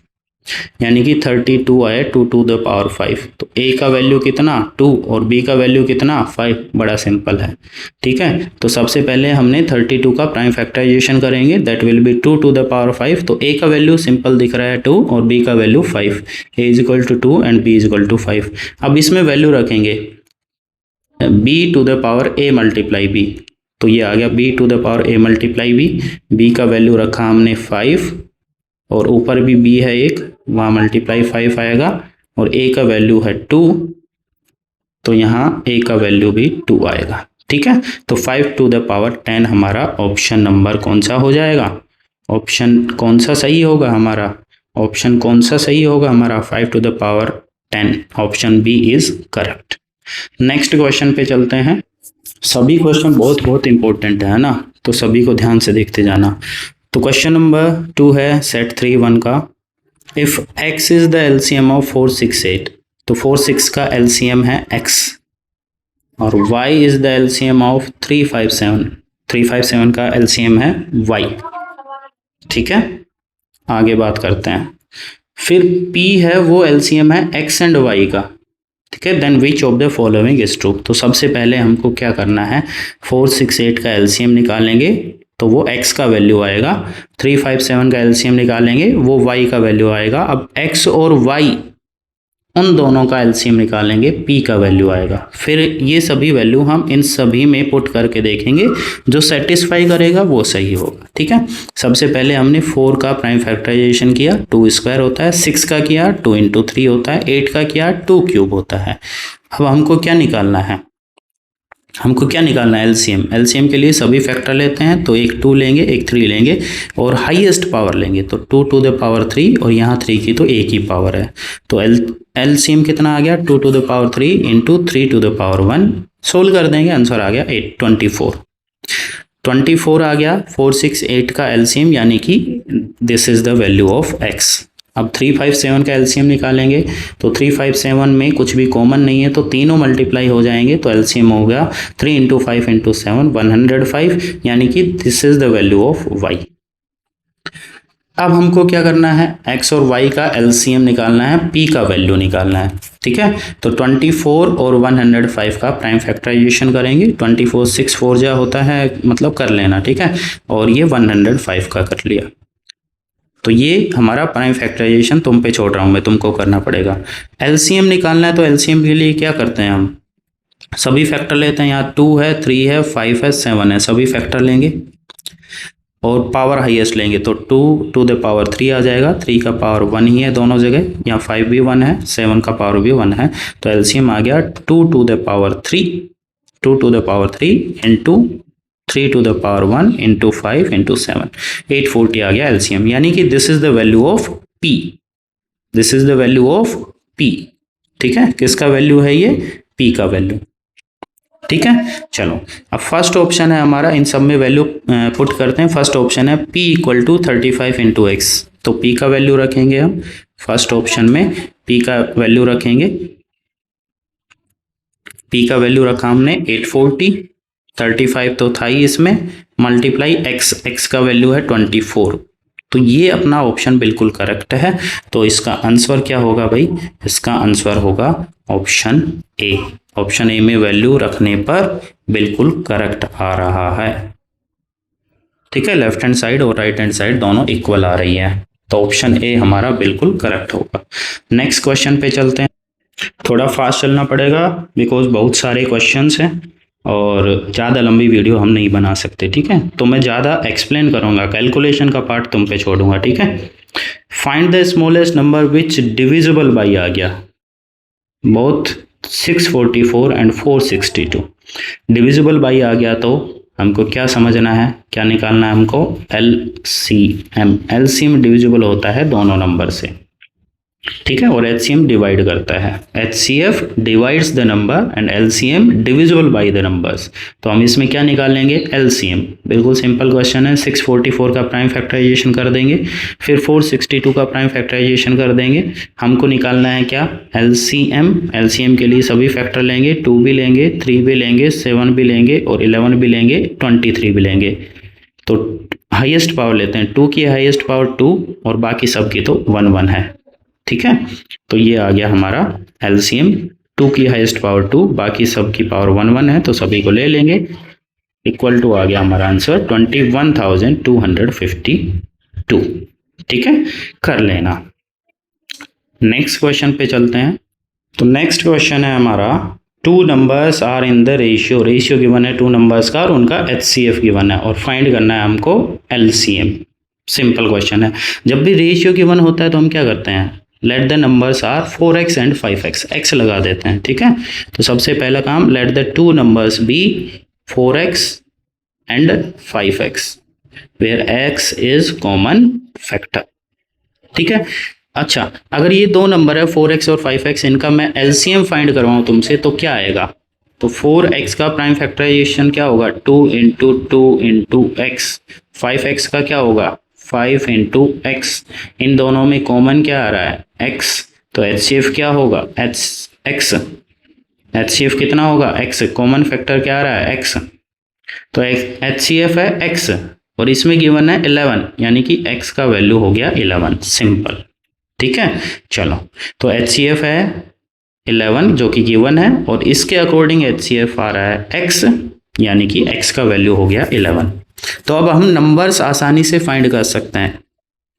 यानी कि 32 आए 2 टू द पावर 5। तो a का वैल्यू कितना 2 और b का वैल्यू कितना 5, बड़ा सिंपल है, ठीक है। तो सबसे पहले हमने 32 का प्राइम फैक्टराइजेशन करेंगे, that will be 2 to the power 5। तो a का वैल्यू सिंपल दिख रहा है 2 और b का value 5, a is equal to 2 and b is equal to 5। अब इसमें वैल्यू रखेंगे b to the power a multiply b, तो ये आ गया b to the power a multiply b का वैल्यू रखा हमने 5 और ऊपर भी b है एक, वहाँ मल्टीप्लाई 5 आएगा और a का वैल्यू है 2, तो यहाँ a का वैल्यू भी 2 आएगा, ठीक है। तो 5 टू द पावर 10 हमारा ऑप्शन नंबर कौन सा हो जाएगा, ऑप्शन कौन सा सही होगा हमारा, ऑप्शन कौन सा सही होगा हमारा, 5 to the power 10, option b is correct. Next question पे चलते हैं। सभी क्वेश्चन बहुत बहुत इंपॉर्टेंट है ना, तो सभी को ध्यान से देखते जाना। तो क्वेश्चन नंबर 2 है सेट 3(1) का, if x is the LCM of 4 6 8, तो 4 6 का एलसीएम है x और y is the LCM of 3 5 7, 3 5 7 का एलसीएम है y, ठीक है। आगे बात करते हैं, फिर p है वो एलसीएम है x एंड y का, ठीक है। Then which of the following is true, तो सबसे पहले हमको क्या करना है, 4 6 8 का एलसीएम निकालेंगे तो वो x का वैल्यू आएगा, 3 5 7 का एलसीएम निकालेंगे वो y का वैल्यू आएगा। अब x और y उन दोनों का एलसीएम निकालेंगे, p का वैल्यू आएगा। फिर ये सभी वैल्यू हम इन सभी में पुट करके देखेंगे, जो सेटिस्फाई करेगा वो सही होगा, ठीक है। सबसे पहले हमने 4 का प्राइम फैक्टराइजेशन किया, 2 स्क्वायर होता है, 6 का किया 2 इंटू 3 होता है, 8 का किया 2 क्यूब होता है। अब हमको क्या निकालना है, हमको क्या निकालना है, एलसीएम। एलसीएम के लिए सभी फैक्टर लेते हैं, तो एक 2 लेंगे एक 3 लेंगे और हाईएस्ट पावर लेंगे, तो 2 टू द पावर 3 और यहाँ 3 की तो एक ही पावर है, तो एलसीएम कितना आ गया, 2 to the power 3 into 3 to the power 1, solve कर देंगे, आंसर आ गया 24 आ गया। 4 6 8 का एलसीएम, यानी कि this is the value of x. अब 3 5 7 का एलसीएम निकालेंगे, तो 3 5 7 में कुछ भी कॉमन नहीं है, तो तीनों मल्टीप्लाई हो जाएंगे, तो एलसीएम हो गया 3 इंटू 5 इंटू 7 105, यानी कि this is the value of y। अब हमको क्या करना है, x और y का एलसीएम निकालना है, p का वैल्यू निकालना है, ठीक है। तो 24 और 105 का प्राइम फैक्टराइजेशन करेंगे, 24 6 4 जा होता है, मतलब कर लेना, ठीक है, और ये 105 का कर लिया। तो ये हमारा प्राइम फैक्टराइजेशन तुम पे छोड़ रहा हूँ मैं, तुमको करना पड़ेगा। एलसीएम निकालना है, तो एलसीएम के लिए क्या करते हैं, हम सभी फैक्टर लेते हैं, यहाँ 2 है 3 है 5 है 7 है, सभी फैक्टर लेंगे और पावर हाईएस्ट लेंगे, तो 2 टू द पावर 3 आ जाएगा, 3 का पावर 1 ही है दोनों जगह, यहाँ 5 भी 1 है, 7 का पावर भी 1 है, तो एलसीएम आ गया 2 to the power 3 into 3 to the power 1 into 5 into 7, 840 आ गया एलसीएम, यानी कि this is the value of p, this is the value of p, ठीक है। किसका वैल्यू है ये, p का वैल्यू, ठीक है। चलो अब फर्स्ट ऑप्शन है हमारा, इन सब में वैल्यू पुट करते हैं। फर्स्ट ऑप्शन है p equal to 35 into x, तो p का वैल्यू रखेंगे हम, फर्स्ट ऑप्शन में p का वैल्यू रखेंगे, p का वैल्यू रखा हमने 840, 35 तो था ही इसमें, मल्टीप्लाई x का वैल्यू है 24, तो ये अपना ऑप्शन बिल्कुल करेक्ट है। तो इसका आंसर क्या होगा भाई, इसका आंसर होगा ऑप्शन ए। ऑप्शन ए में वैल्यू रखने पर बिल्कुल करेक्ट आ रहा है, ठीक है। लेफ्ट हैंड साइड और राइट हैंड साइड दोनों इक्वल आ रही है, तो ऑप्शन ए हमारा बिल्कुल करेक्ट होगा। नेक्स्ट क्वेश्चन पे चलते हैं, थोड़ा फास्ट चलना पड़ेगा बिकॉज बहुत सारे क्वेश्चंस हैं और ज़्यादा लंबी वीडियो हम नहीं बना सकते, ठीक है। तो मैं ज़्यादा एक्सप्लेन करूँगा, कैलकुलेशन का पार्ट तुम पे छोड़ूंगा, ठीक है। Find the smallest number which divisible by आ गया, बोथ 644 एंड 462 डिविजिबल बाई आ गया, तो हमको क्या समझना है, क्या निकालना है हमको, एलसीएम। एलसीएम डिविजिबल होता है दोनों नंबर से, ठीक है, और एचसीएम डिवाइड करता है। HCF divides the number and LCM divisible by the numbers. तो हम इसमें क्या निकाल लेंगे, एलसीएम। बिल्कुल सिंपल क्वेश्चन है। 644 का प्राइम फैक्टराइजेशन कर देंगे, फिर 462 का प्राइम फैक्टराइजेशन कर देंगे। हमको निकालना है क्या, एलसीएम। एलसीएम के लिए सभी फैक्टर लेंगे, 2 भी लेंगे, 3 भी लेंगे, 7 भी लेंगे और 11 भी लेंगे, 23 भी लेंगे। तो हाईएस्ट पावर लेते हैं, 2 की हाईएस्ट पावर 2 और बाकी सब की तो 1 1 है, ठीक है। तो ये आ गया हमारा एलसीएम, 2 की हाईएस्ट पावर 2, बाकी सब की पावर 1 1 है, तो सभी को ले लेंगे। इक्वल टू आ गया हमारा आंसर 21,252, ठीक है, कर लेना। नेक्स्ट क्वेश्चन पे चलते हैं। तो नेक्स्ट क्वेश्चन है हमारा, 2 numbers are in the ratio. Ratio given है 2 नंबर्स का और उनका एचसीएफ गिवन है, और फाइंड करना है हमको एलसीएम। सिंपल क्वेश्चन है। जब भी रेशियो गिवन होता है तो हम क्या करते हैं, let the numbers are 4x and 5x, x लगा देते हैं, ठीक है। तो सबसे पहला काम, let the 2 numbers be 4x and 5x where x is common factor, ठीक है। अच्छा, अगर ये 2 नंबर है 4x और 5x, इनका मैं एलसीएम फाइंड करवाऊं तुमसे तो क्या आएगा, तो 4x का प्राइम फैक्टराइजेशन क्या होगा, 2 इंटू 2 इंटू एक्स। 5x का क्या होगा, 5 इंटू एक्स। इन दोनों में कॉमन क्या आ रहा है, x, तो एचसीएफ क्या होगा, x। एचसीएफ कितना होगा, x। कॉमन फैक्टर क्या आ रहा है, x, तो एचसीएफ है x, और इसमें गिवन है 11, यानी कि x का वैल्यू हो गया 11। सिंपल, ठीक है। चलो, तो एचसीएफ है 11 जो कि गिवन है, और इसके अकॉर्डिंग एचसीएफ आ रहा है x, यानी कि x का वैल्यू हो गया 11। तो अब हम नंबर्स आसानी से फाइंड कर सकते हैं।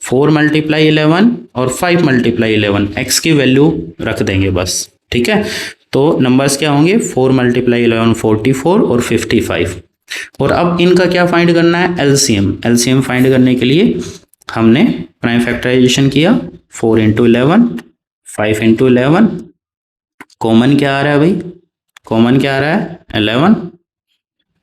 4 मल्टीप्लाई 11 और 5 मल्टीप्लाई 11, x की वैल्यू रख देंगे बस, ठीक है। तो नंबर्स क्या होंगे, 4 मल्टीप्लाई 11 44 और 55। और अब इनका क्या फाइंड करना है, एलसीएम। एलसीएम फाइंड करने के लिए हमने प्राइम फैक्टराइजेशन किया, 4 इंटू 11, 5 इंटू 11, कॉमन क्या आ रहा है भाई, कॉमन क्या आ रहा है 11।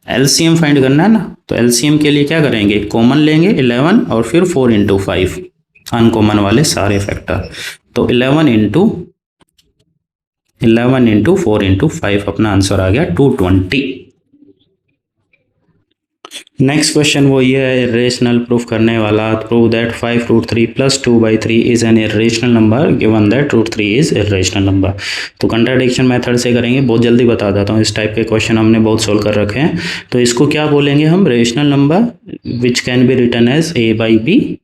एलसीएम फाइंड करना है ना, तो एलसीएम के लिए क्या करेंगे, कॉमन लेंगे 11 और फिर 4 इंटू 5, अनकॉमन वाले सारे फैक्टर। तो 11 इंटू 4 इंटू 5, अपना आंसर आ गया 220। नेक्स्ट क्वेश्चन वो ये है, इरेशनल प्रूफ करने वाला। Prove that 5√3 plus 2/3 is an irrational number given that √3 is irrational number. तो कंट्राडिक्शन मेथड से करेंगे, बहुत जल्दी बता देता हूँ, इस टाइप के क्वेश्चन हमने बहुत सोल्व कर रखे हैं। तो इसको क्या बोलेंगे हम, rational number which can be written as a/b,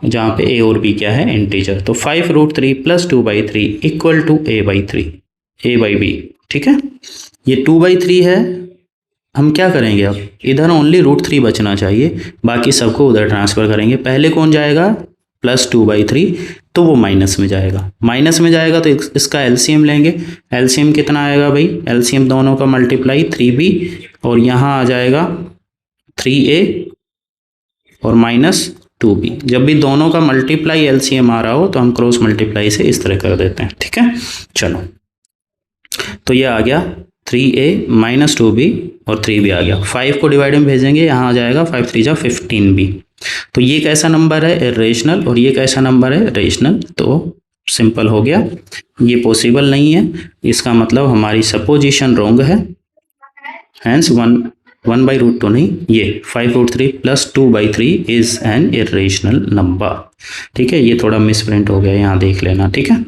जहाँ पे a और b क्या है, इंटीजर। तो 5√3 plus 2/3 equal to a/3, a/b, ठीक है। ये 2/3 है, हम क्या करेंगे, अब इधर ओनली √3 बचना चाहिए, बाकी सबको उधर ट्रांसफर करेंगे। पहले कौन जाएगा, प्लस 2/3, तो वो माइनस में जाएगा। माइनस में जाएगा तो इसका एलसीएम लेंगे। एलसीएम कितना आएगा भाई, एलसीएम दोनों का मल्टीप्लाई 3b, और यहाँ आ जाएगा 3a और माइनस 2b। जब भी दोनों का मल्टीप्लाई एलसीएम आ रहा हो तो हम क्रॉस मल्टीप्लाई से इस तरह कर देते हैं, ठीक है। चलो, तो ये आ गया 3a माइनस 2b और 3b आ गया। 5 को डिवाइड में भेजेंगे, यहाँ आ जाएगा 5 3 जा 15b। तो ये कैसा नंबर है, इरेशनल, और ये कैसा नंबर है, रेशनल। तो सिंपल हो गया, ये पॉसिबल नहीं है, इसका मतलब हमारी सपोजिशन रॉन्ग है। हैंस 1/√2 नहीं, ये 5√3 plus 2/3 is an irrational number, ठीक है। ये थोड़ा मिसप्रिंट हो गया, यहाँ देख लेना, ठीक है।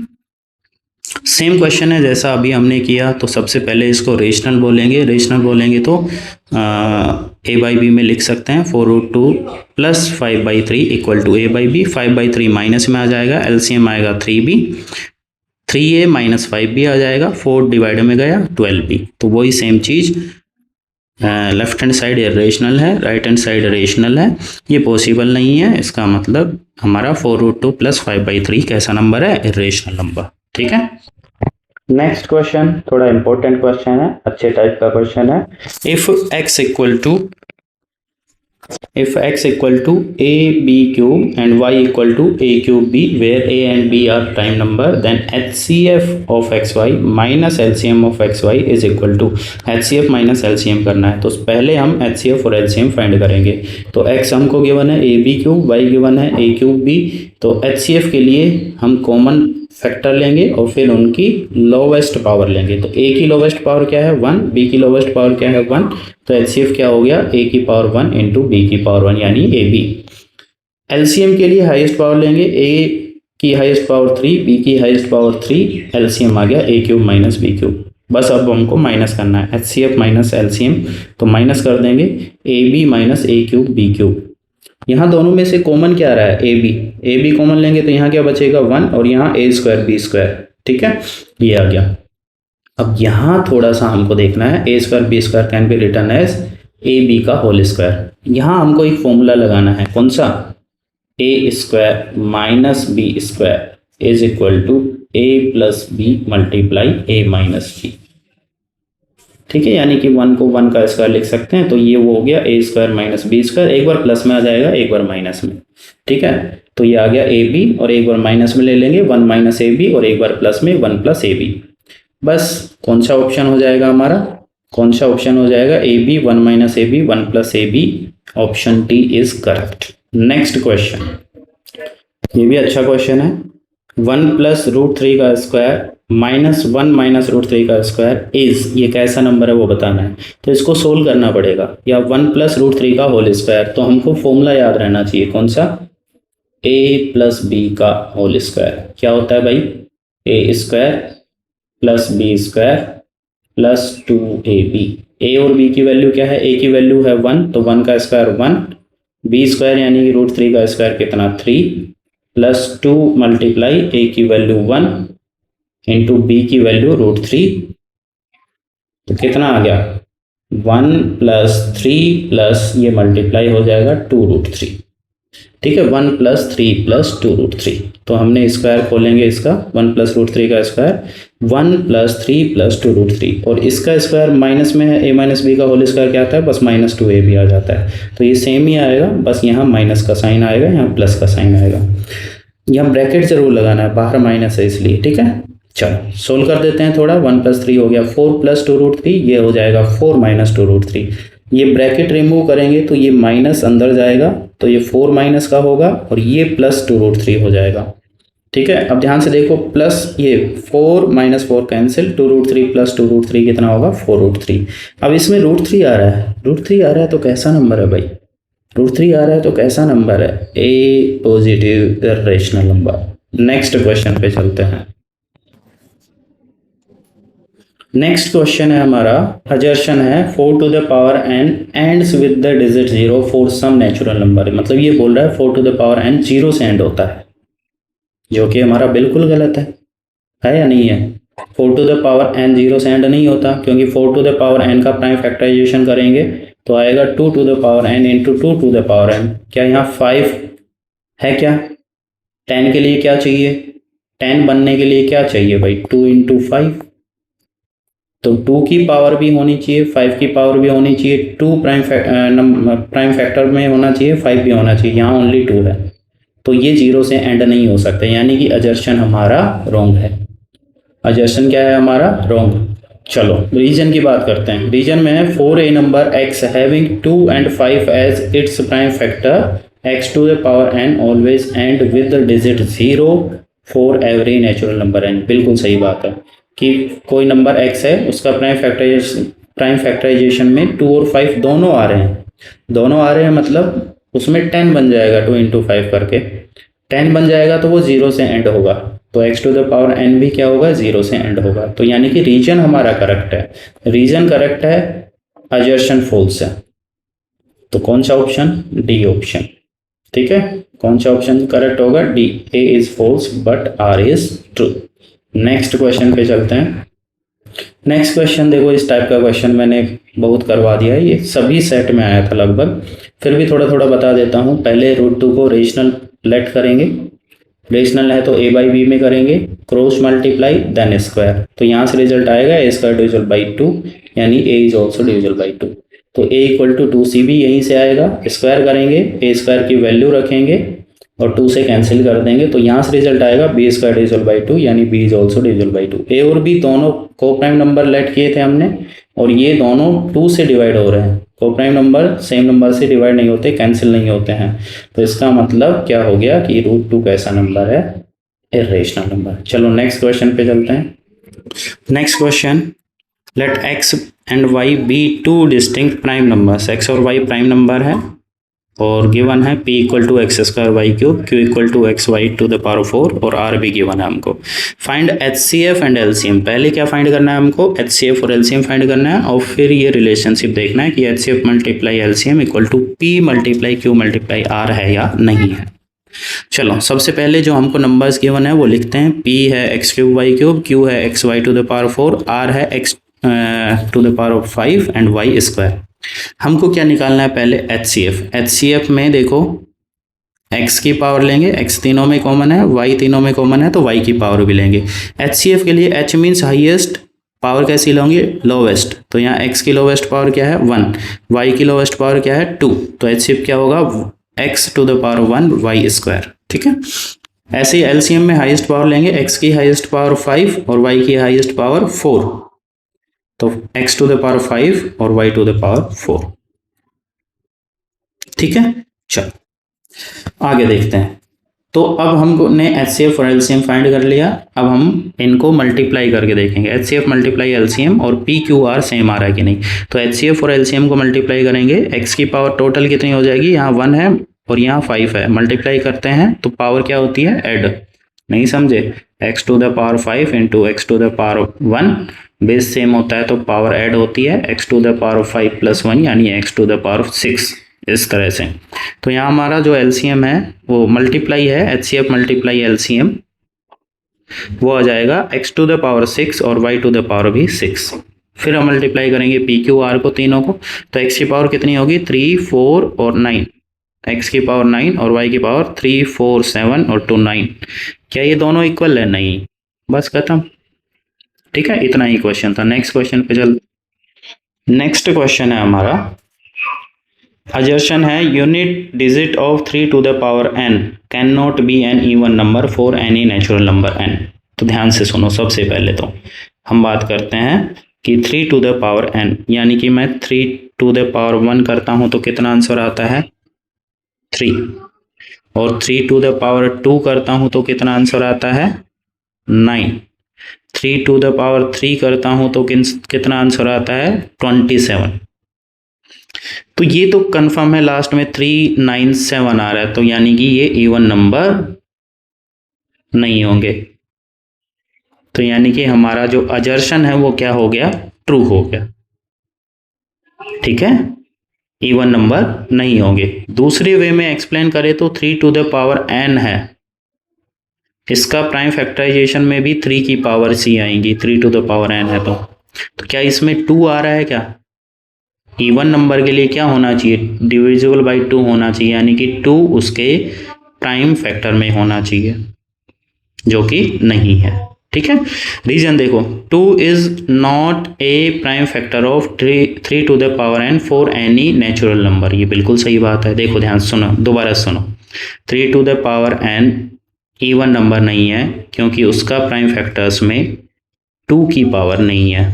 सेम क्वेश्चन है जैसा अभी हमने किया। तो सबसे पहले इसको रेशनल बोलेंगे। रेशनल बोलेंगे तो a/b में लिख सकते हैं 4√2 plus 5/3 equal to a/b। 5/3 minus में आ जाएगा, एलसीएम आएगा 3b, 3a माइनस 5b आ जाएगा, 4 डिवाइड में गया 12b। तो वही सेम चीज़, लेफ्ट हैंड साइड इरेशनल है, राइट हैंड साइड रेशनल है। ये पॉसिबल नहीं है, इसका मतलब हमारा 4√2 प्लस 5/3 कैसा नंबर है, इरेशनल नंबर, ठीक है। नेक्स्ट क्वेश्चन थोड़ा इंपॉर्टेंट क्वेश्चन है, अच्छे टाइप का क्वेश्चन है। If x equal to if x equal to ab cube and y equal to a cube b, where a and b are prime number, then HCF of xy minus LCM of xy is equal to, HCF minus LCM करना है तो पहले हम HCF और LCM फाइंड करेंगे। तो x हमको गिवन है ए बी क्यूब, y गिवन है a क्यूब b, तो HCF के लिए हम कॉमन फैक्टर लेंगे और फिर उनकी लोवेस्ट पावर लेंगे। तो a की लोवेस्ट पावर क्या है 1, b की लोवेस्ट पावर क्या है 1, तो HCF क्या हो गया a की पावर 1 इंटू बी की पावर 1 यानी ए बी। LCM के लिए हाईएस्ट पावर लेंगे, a की हाईएस्ट पावर 3, b की हाईएस्ट पावर 3, LCM आ गया a cube minus b cube. बस अब हमको माइनस करना है HCF माइनस LCM, तो माइनस कर देंगे a b minus a cube b cube. यहाँ दोनों में से कॉमन क्या आ रहा है ए बी कॉमन लेंगे तो यहाँ क्या बचेगा 1 और यहाँ a स्क्वायर बी स्क्वायर, ठीक है ये आ गया। अब यहाँ थोड़ा सा हमको देखना है a square B square can be written as A B का होल स्क्वायर। यहाँ हमको एक फॉर्मूला लगाना है, कौन सा, A square minus B square is equal to A plus B multiply A minus B, ठीक है, यानी कि 1 को 1 का स्क्वायर लिख सकते हैं। तो ये वो हो गया ए स्क्वायर माइनस बी स्क्वायर, एक बार प्लस में आ जाएगा एक बार माइनस में, ठीक है। तो ये आ गया ए बी और एक बार माइनस में ले लेंगे 1 माइनस ए बी और एक बार प्लस में 1 प्लस ए बी। बस कौन सा ऑप्शन हो जाएगा हमारा, कौन सा ऑप्शन हो जाएगा a b 1 minus a b 1 plus a b, option D is correct. Next question, ये भी अच्छा क्वेश्चन है। 1 प्लस रूट 3 का स्क्वायर माइनस 1 माइनस रूट 3 का स्क्वायर इज, ये कैसा नंबर है वो बताना है। तो इसको सोल्व करना पड़ेगा, या 1 प्लस रूट 3 का होल स्क्वायर, तो हमको फॉर्मूला याद रहना चाहिए, कौन सा, ए प्लस बी का होल स्क्वायर। क्या होता है भाई, A square plus B square plus 2ab। A और बी की वैल्यू क्या है, ए की वैल्यू है 1 तो 1 का स्क्वायर 1, बी स्क्वायर यानी कि रूट 3 का स्क्वायर कितना 3, प्लस 2 मल्टीप्लाई ए की वैल्यू 1 इंटू बी की वैल्यू रूट 3, तो कितना आ गया 1 प्लस 3 प्लस ये मल्टीप्लाई हो जाएगा 2 रूट 3, ठीक है, 1 प्लस 3 प्लस 2 रूट 3। तो हमने स्क्वायर खोलेंगे इसका 1 प्लस रूट 3 का स्क्वायर 1 प्लस 3 प्लस 2 रूट 3, और इसका स्क्वायर माइनस में है, ए माइनस बी का होल स्क्वायर क्या आता है, बस माइनस 2 ए बी आ जाता है। तो ये सेम ही आएगा, बस यहाँ माइनस का साइन आएगा, यहाँ प्लस का साइन आएगा। यहाँ ब्रैकेट जरूर लगाना है, बाहर माइनस है इसलिए, ठीक है। चलो सोल्व कर देते हैं थोड़ा, 1 प्लस 3 हो गया 4 प्लस 2 रूट 3, ये हो जाएगा 4 माइनस 2 रूट 3। ये ब्रैकेट रिमूव करेंगे तो ये माइनस अंदर जाएगा, तो ये 4 माइनस का होगा और ये प्लस 2 रूट 3 हो जाएगा, ठीक है। अब ध्यान से देखो, प्लस ये 4 minus 4 cancel, 2 root 3 plus 2 root 3 कितना होगा 4 रूट 3। अब इसमें रूट 3 आ रहा है, रूट 3 आ रहा है तो कैसा नंबर है भाई, रूट 3 आ रहा है तो कैसा नंबर है, A positive irrational number. Next question पे चलते हैं। नेक्स्ट क्वेश्चन है हमारा, अजर्शन है 4 to the power n ends with the digit 0 for some natural number. मतलब ये बोल रहा है 4 टू द पावर n 0 से एंड होता है, जो कि हमारा बिल्कुल गलत है या नहीं है। 4 टू द पावर n 0 से एंड नहीं होता, क्योंकि 4 टू द पावर n का प्राइम फैक्टराइजेशन करेंगे तो आएगा 2 to the power n into 2 to the power n। क्या यहाँ 5 है क्या, 10 के लिए क्या चाहिए, 10 बनने के लिए क्या चाहिए भाई 2 इंटू 5, तो 2 की पावर भी होनी चाहिए 5 की पावर भी होनी चाहिए, 2 प्राइम फैक्टर में होना चाहिए 5 भी होना चाहिए, यहाँ ओनली 2 है, तो ये 0 से एंड नहीं हो सकते, यानी कि अजर्शन हमारा रॉन्ग है। अजर्शन क्या है हमारा, रॉन्ग। चलो रीजन की बात करते हैं। रीजन में है 4a number x having 2 and 5 as its prime factor x to the power n always end with the digit 0 for every natural number n। बिल्कुल सही बात है कि कोई नंबर x है उसका प्राइम फैक्टराइजेशन में 2 और 5 दोनों आ रहे हैं, दोनों आ रहे हैं मतलब उसमें 10 बन जाएगा, 2 इंटू 5 करके 10 बन जाएगा, तो वो 0 से एंड होगा, तो x to the power n भी क्या होगा 0 से एंड होगा। तो यानी कि रीजन हमारा करेक्ट है, रीजन करेक्ट है, अजर्शन फॉल्स है। तो कौन सा ऑप्शन, डी ऑप्शन, ठीक है। कौन सा ऑप्शन करेक्ट होगा, d, a is false but r is true. Next question पे चलते हैं। नेक्स्ट क्वेश्चन देखो, इस टाइप का क्वेश्चन मैंने बहुत करवा दिया है, ये सभी सेट में आया था लगभग, फिर भी थोड़ा थोड़ा बता देता हूँ। पहले रूट 2 को रेशनल लेट करेंगे, रेशनल है तो a बाई बी में करेंगे, क्रॉस मल्टीप्लाई देन स्क्वायर, तो यहाँ से रिजल्ट आएगा a स्क्वायर डिविजल बाई 2, यानी a is also divisible by 2। तो a इक्वल टू 2c भी यहीं से आएगा, स्क्वायर करेंगे, ए स्क्वायर की वैल्यू रखेंगे और 2 से कैंसिल कर देंगे, तो यहाँ से रिजल्ट आएगा बी स्क्वायर डिविजल बाई 2, यानी b is also divisible by 2। A और बी दोनों को प्राइम नंबर लेट किए थे हमने, और ये दोनों 2 से डिवाइड हो रहे हैं। को प्राइम नंबर सेम नंबर से डिवाइड नहीं होते, कैंसिल नहीं होते हैं, तो इसका मतलब क्या हो गया कि √2 कैसा नंबर है, इरेशनल नंबर। चलो नेक्स्ट क्वेश्चन पे चलते हैं। Next question, let x and y be two distinct prime numbers. x और y प्राइम नंबर है और गिवन है p equal to x square y cube, q equal to x y to the power 4 और r भी गिवन है हमको। Find HCF and LCM। पहले क्या फाइंड करना है हमको, HCF और LCM फाइंड करना है और फिर ये रिलेशनशिप देखना है कि HCF multiply LCM equal to p multiply q multiply r है या नहीं है। चलो सबसे पहले जो हमको नंबर्स गिवन है वो लिखते हैं। p है x cube y cube, q है x y to the power 4, r है x to the power 5 and y square. हमको क्या निकालना है पहले, HCF। HCF में देखो x की पावर लेंगे, x तीनों में कॉमन है, y तीनों में कॉमन है तो y की पावर भी लेंगे। HCF के लिए h मीन्स हाईएस्ट, पावर कैसी लोगे, लोवेस्ट, तो यहाँ x की लोवेस्ट पावर क्या है 1, y की लोवेस्ट पावर क्या है 2, तो HCF क्या होगा x to the power 1 y square. ठीक है, ऐसे ही LCM में हाईएस्ट पावर लेंगे, x की हाईएस्ट पावर 5 और y की हाईएस्ट पावर 4, तो x टू द पावर 5 और y टू द पावर 4। ठीक है, चलो आगे देखते हैं। तो अब हमने HCF और LCM फाइंड कर लिया, अब हम इनको मल्टीप्लाई करके देखेंगे। HCF मल्टीप्लाई LCM और PQR सेम आ रहा है कि नहीं। तो HCF और LCM को मल्टीप्लाई करेंगे, x की पावर टोटल कितनी हो जाएगी, यहाँ 1 है और यहाँ 5 है, मल्टीप्लाई करते हैं तो पावर क्या होती है, ऐड। नहीं समझे, x to the power 5 into x to the power 1, base same होता है तो पावर ऐड होती है, x to the power 5 plus 1 यानी x टू द पावर 6, इस तरह से। तो यहाँ हमारा जो LCM है वो मल्टीप्लाई है, HCF मल्टीप्लाई LCM, वो आ जाएगा x टू द पावर 6 और y टू द पावर भी 6। फिर हम मल्टीप्लाई करेंगे PQR को तीनों को, तो x की पावर कितनी होगी 3, 4 और 9, x की पावर 9 और y की पावर 3, 4, 7 और 2, 9। क्या ये दोनों इक्वल है, नहीं, बस खत्म। ठीक है, इतना ही क्वेश्चन था। नेक्स्ट क्वेश्चन पे चल। नेक्स्ट क्वेश्चन है हमारा, assertion है unit digit of 3 to the power n can not be an even number for any natural number n। तो ध्यान से सुनो, सबसे पहले तो हम बात करते हैं कि 3 टू द पावर n, यानी कि मैं 3 टू द पावर 1 करता हूं तो कितना आंसर आता है 3, और 3 टू द पावर 2 करता हूं तो कितना आंसर आता है 9, 3 टू द पावर 3 करता हूं तो कितना आंसर आता है 27। तो ये तो कंफर्म है, लास्ट में 397 आ रहा है, तो यानी कि ये इवन नंबर नहीं होंगे। तो यानी कि हमारा जो अजर्शन है वो क्या हो गया, ट्रू हो गया। ठीक है, इवन नंबर नहीं होंगे। दूसरे वे में एक्सप्लेन करें तो 3 टू द पावर n है, इसका प्राइम फैक्टराइजेशन में भी 3 की पावर c आएंगी, 3 टू द पावर n है तो क्या इसमें 2 आ रहा है, क्या इवन नंबर के लिए क्या होना चाहिए, डिविजिबल बाई 2 होना चाहिए, यानी कि 2 उसके प्राइम फैक्टर में होना चाहिए, जो कि नहीं है। ठीक है, रीजन देखो, 2 is not a prime factor of 3 to the power n for any natural number. ये बिल्कुल सही बात है। देखो ध्यान सुनो, दोबारा सुनो, 3 to the power n even number नहीं है क्योंकि उसका प्राइम फैक्टर्स में 2 की पावर नहीं है।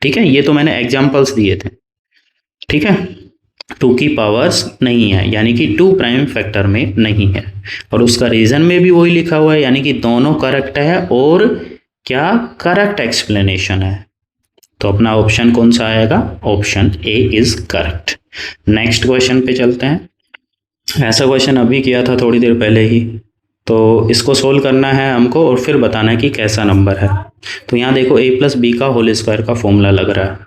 ठीक है, ये तो मैंने एग्जांपल्स दिए थे। ठीक है, 2 की पावर्स नहीं है, यानी कि 2 प्राइम फैक्टर में नहीं है, और उसका रीजन में भी वही लिखा हुआ है, यानी कि दोनों करेक्ट है और क्या करेक्ट एक्सप्लेनेशन है। तो अपना ऑप्शन कौन सा आएगा, option A is correct. Next question पे चलते हैं। ऐसा क्वेश्चन अभी किया था थोड़ी देर पहले ही, तो इसको सोल्व करना है हमको और फिर बताना है कि कैसा नंबर है। तो यहाँ देखो a प्लस बी का होल स्क्वायर का फॉर्मूला लग रहा है।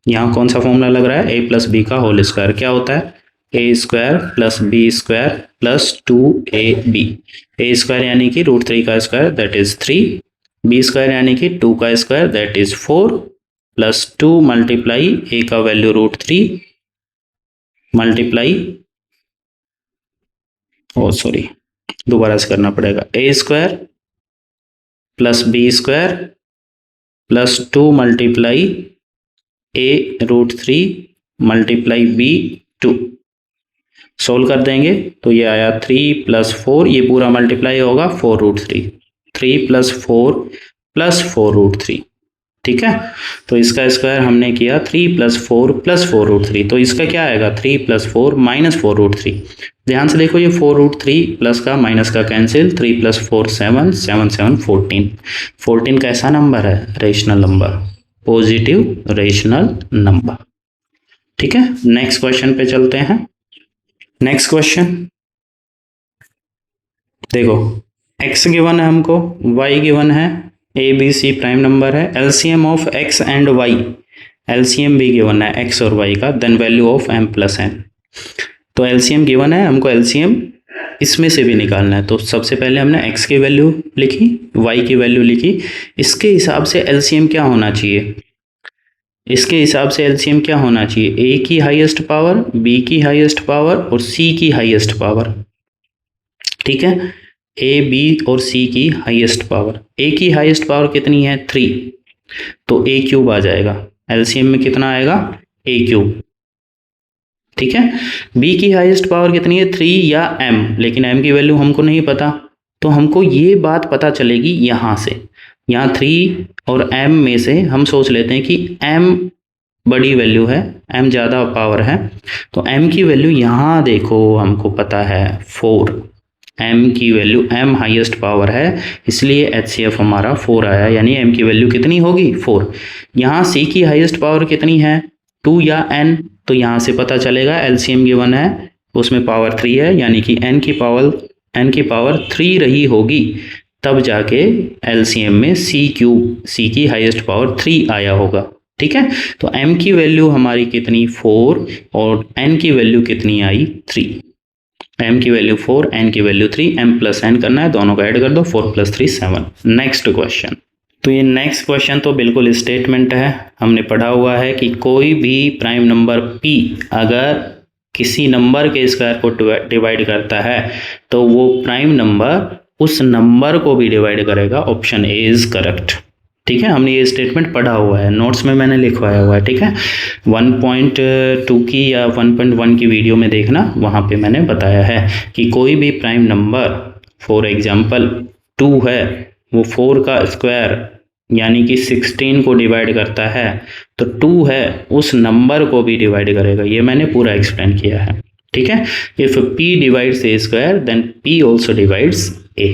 यहाँ कौन सा फॉर्मूला लग रहा है, a प्लस बी का होल स्क्वायर क्या होता है, a square plus B square plus 2ab। a square यानी कि √3 का square that is 3, b square यानी कि 2 का square that is 4, plus 2 multiply a का वैल्यू √3 मल्टीप्लाई, सॉरी दोबारा से करना पड़ेगा, a square plus B square plus 2 multiply a√3 multiply b2 solve कर देंगे तो ये आया 3 + 4, ये पूरा मल्टीप्लाई होगा 4√3, 3 + 4 + 4√3, ठीक है। तो इसका स्क्वायर हमने किया 3 + 4 + 4√3, तो इसका क्या आएगा 3 + 4 - 4√3। ध्यान से देखो, ये 4√3 प्लस का माइनस का कैंसिल, 3 + 4 7, 7 7 14। 14 कैसा नंबर है? Rational number, positive rational number, ठीक है। नेक्स्ट क्वेश्चन पे चलते हैं। नेक्स्ट क्वेश्चन देखो, x गिवन है हमको, y गिवन है, ए बी सी प्राइम नंबर है, LCM of x and y, LCM भी गिवन है x और y का, then value of m + n। तो एलसीएम गिवन है, हमको एलसीएम इसमें से भी निकालना है। तो सबसे पहले हमने x की वैल्यू लिखी, y की वैल्यू लिखी, इसके हिसाब से एलसीएम क्या होना चाहिए, इसके हिसाब से एलसीएम क्या होना चाहिए, a की हाईएस्ट पावर, b की हाईएस्ट पावर और c की हाईएस्ट पावर, ठीक है। a b और c की हाईएस्ट पावर, a की हाईएस्ट पावर कितनी है 3, तो a³ आ जाएगा, एलसीएम में कितना आएगा a³, ठीक है। b की हाईएस्ट पावर कितनी है 3 या m, लेकिन m की वैल्यू हमको नहीं पता, तो हमको ये बात पता चलेगी यहाँ से, यहाँ 3 और m में से हम सोच लेते हैं कि m बड़ी वैल्यू है, m ज़्यादा पावर है, तो m की वैल्यू यहाँ देखो हमको पता है 4, m की वैल्यू, m हाईएस्ट पावर है इसलिए HCF हमारा 4 आया, यानी m की वैल्यू कितनी होगी 4। यहाँ c की हाईएस्ट पावर कितनी है 2 या n, तो यहाँ से पता चलेगा एलसीएम गिवन है उसमें पावर 3 है, यानी कि n की पावर 3 रही होगी, तब जाके एलसीएम में c की हाईएस्ट पावर 3 आया होगा, ठीक है। तो m की वैल्यू हमारी कितनी 4 और n की वैल्यू कितनी आई 3, m की वैल्यू 4, n की वैल्यू 3, m + n करना है, दोनों को ऐड कर दो, 4 + 3 7। नेक्स्ट क्वेश्चन, तो ये नेक्स्ट क्वेश्चन तो बिल्कुल स्टेटमेंट है, हमने पढ़ा हुआ है कि कोई भी प्राइम नंबर p अगर किसी नंबर के स्क्वायर को डिवाइड करता है तो वो प्राइम नंबर उस नंबर को भी डिवाइड करेगा, ऑप्शन ए इज करेक्ट, ठीक है। हमने ये स्टेटमेंट पढ़ा हुआ है, नोट्स में मैंने लिखवाया हुआ है, ठीक है। 1.2 की या 1.1 की वीडियो में देखना, वहाँ पे मैंने बताया है कि कोई भी प्राइम नंबर, फॉर एग्जांपल 2 है, वो 4 का स्क्वायर यानी कि 16 को डिवाइड करता है, तो 2 है उस नंबर को भी डिवाइड करेगा, ये मैंने पूरा एक्सप्लेन किया है, ठीक है। If p divides a square then p also divides a,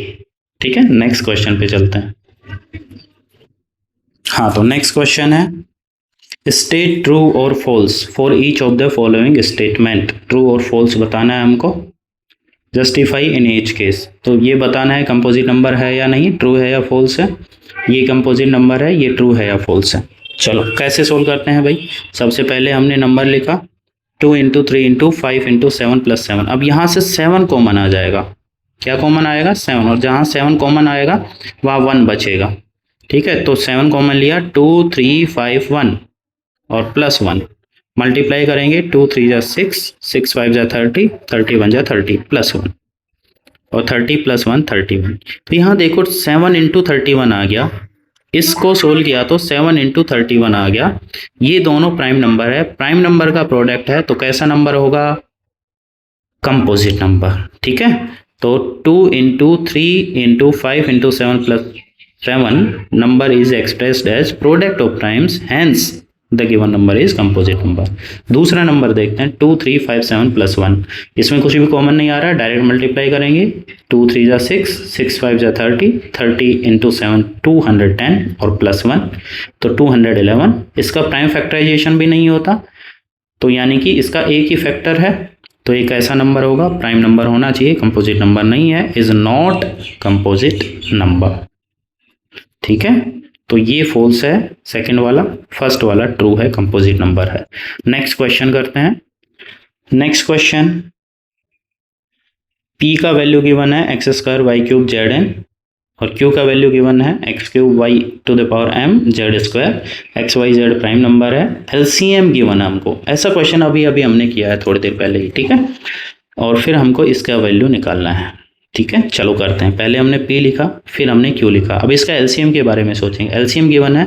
ठीक है। नेक्स्ट क्वेश्चन पे चलते हैं। हाँ, तो नेक्स्ट क्वेश्चन है स्टेट ट्रू और false for each of the following statement, true और फॉल्स बताना है हमको, जस्टिफाई इन ईच केस, तो ये बताना है कंपोजिट नंबर है या नहीं, ट्रू है या फॉल्स है, ये कंपोजिट नंबर है, ये ट्रू है या फॉल्स है। चलो कैसे सोल्व करते हैं भाई, सबसे पहले हमने नंबर लिखा 2 × 3 × 5 × 7 + 7, अब यहाँ से 7 कॉमन आ जाएगा, क्या कॉमन आएगा 7, और जहाँ 7 कॉमन आएगा वहाँ 1 बचेगा, ठीक है। तो 7 कॉमन लिया, 2 3 5 1 और +1 मल्टीप्लाई करेंगे, 2 3 = 6, 6 5 = 30, 30 1 = 30 +1 और 30 + 1 31। तो यहाँ देखो 7 × 31 आ गया, इसको सोल्व किया तो 7 × 31 आ गया, ये दोनों प्राइम नंबर है, प्राइम नंबर का प्रोडक्ट है, तो कैसा नंबर होगा कंपोजिट नंबर, ठीक है। तो 2 × 3 × 5 × 7 + 7 number is expressed as product of primes, hence the given number is composite number। दूसरा नंबर देखते हैं 2 3 5 7 + 1, इसमें कुछ भी कॉमन नहीं आ रहा, डायरेक्ट मल्टीप्लाई करेंगे, 2 3 = 6, 6 5 = 30, 30 × 7 210 और +1 तो 211। इसका प्राइम फैक्टराइजेशन भी नहीं होता, तो यानी कि इसका एक ही फैक्टर है, तो एक ऐसा नंबर होगा, प्राइम नंबर होना चाहिए, कंपोजिट नंबर नहीं है, इज नॉट कंपोजिट नंबर, ठीक है। तो ये फॉल्स है सेकंड वाला, फर्स्ट वाला ट्रू है, कंपोजिट नंबर है। नेक्स्ट क्वेश्चन करते हैं। नेक्स्ट क्वेश्चन, p का वैल्यू गिवन है x² y³ zn और q का वैल्यू गिवन है x³ y⁴m z², x y z prime number है, एलसीएम गिवन है हमको, ऐसा क्वेश्चन अभी हमने किया है थोड़ी देर पहले ही, ठीक है। और फिर हमको इसका वैल्यू निकालना है, ठीक है। चलो करते हैं, पहले हमने p लिखा, फिर हमने q लिखा, अब इसका एलसीएम के बारे में सोचेंगे। एलसीएम गिवन है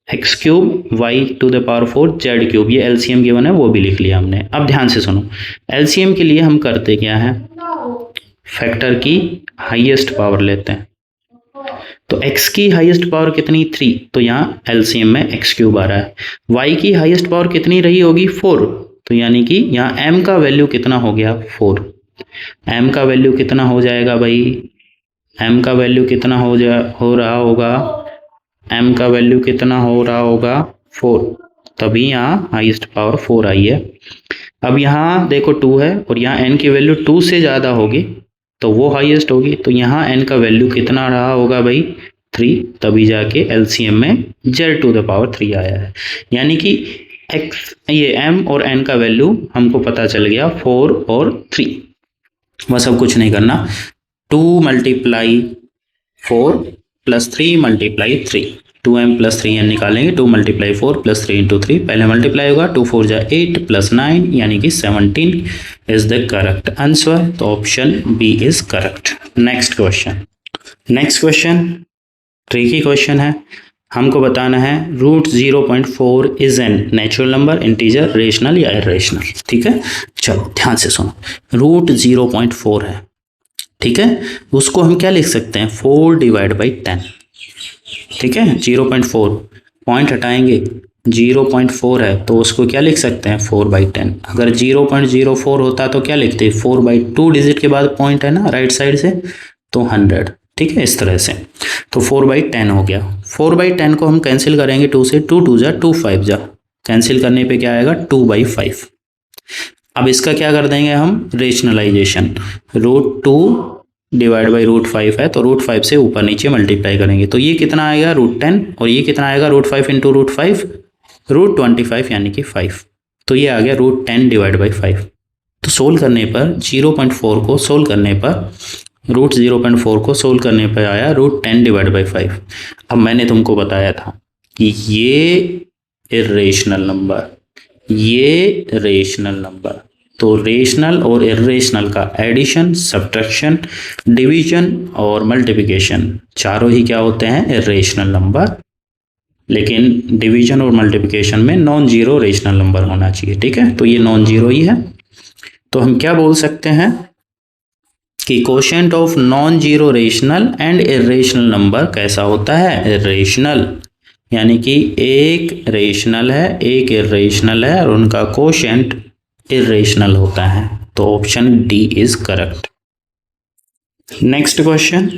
x cube y to the power 4 z cube, ये एलसीएम गिवन है वो भी लिख लिया हमने। अब ध्यान से सुनो, एलसीएम के लिए हम करते क्या है, फैक्टर की हाईएस्ट पावर लेते हैं। तो x की हाईएस्ट पावर कितनी 3, तो यहाँ एलसीएम में एक्स क्यूब आ रहा है। y की हाईएस्ट पावर कितनी रही होगी 4, तो यानी कि यहाँ m का वैल्यू कितना हो गया 4। m का वैल्यू कितना हो जाएगा भाई, m का वैल्यू कितना हो रहा होगा, m का वैल्यू कितना हो रहा होगा 4, तभी यहाँ हाईएस्ट पावर 4 आई है। अब यहाँ देखो 2 है और यहाँ n की वैल्यू 2 से ज़्यादा होगी तो वो हाईएस्ट होगी, तो यहाँ n का वैल्यू कितना रहा होगा भाई 3, तभी जाके एलसीएम में z टू द पावर 3 आया है। यानी कि x ये m और n का वैल्यू हमको पता चल गया 4 और 3। बस अब कुछ नहीं करना, 2 multiply 4 plus 3 multiply 3, 2m plus 3n निकालेंगे, 2 मल्टीप्लाई 4 प्लस 3 इंटू 3, पहले मल्टीप्लाई होगा 2 4 जा 8 प्लस 9 यानी कि 17 इज द करेक्ट आंसर। तो option b is correct. Next question tricky question है, हमको बताना है root 0.4 is an natural number, integer, rational या इरेशनल। ठीक है, चलो ध्यान से सुनो, रूट 0.4 है, ठीक है, उसको हम क्या लिख सकते हैं 4 डिवाइड बाई 10। ठीक है, 0.4 पॉइंट हटाएंगे, 0.4 है तो उसको क्या लिख सकते हैं 4/10। अगर 0.04 होता तो क्या लिखते, 4/2 डिजिट के बाद पॉइंट है ना राइट साइड से, तो 100। ठीक है, इस तरह से, तो 4/10 हो गया। 4/10 को हम कैंसिल करेंगे 2 से, 2 2 जा 2 5 जा, कैंसिल करने पे क्या आएगा 2/5। अब इसका क्या कर देंगे हम rationalization, root 2 divide by root 5 है तो रूट 5 से ऊपर नीचे मल्टीप्लाई करेंगे, तो ये कितना आएगा रूट 10 और ये कितना आएगा रूट 5 इंटू रूट 5 रूट 25 यानी कि 5, तो ये आ गया रूट 10 डिवाइड बाई 5। तो सोल्व करने पर 0.4 को सोल्व करने पर रूट 0.4 को सोल्व करने पर आया रूट 10 डिवाइड बाई 5। अब मैंने तुमको बताया था कि ये इरेशनल नंबर, ये रेशनल नंबर, तो रेशनल और इरेशनल का एडिशन, सब्ट्रैक्शन, डिवीजन और मल्टीप्लिकेशन चारों ही क्या होते हैं इरेशनल नंबर, लेकिन डिवीजन और मल्टीप्लिकेशन में नॉन जीरो रेशनल नंबर होना चाहिए। ठीक है, तो ये नॉन जीरो ही है, तो हम क्या बोल सकते हैं कि quotient of non zero rational and irrational number कैसा होता है इरेशनल, यानी कि एक रेशनल है एक इरेशनल है और उनका कोशेंट इरेशनल होता है, तो option D is correct. Next question,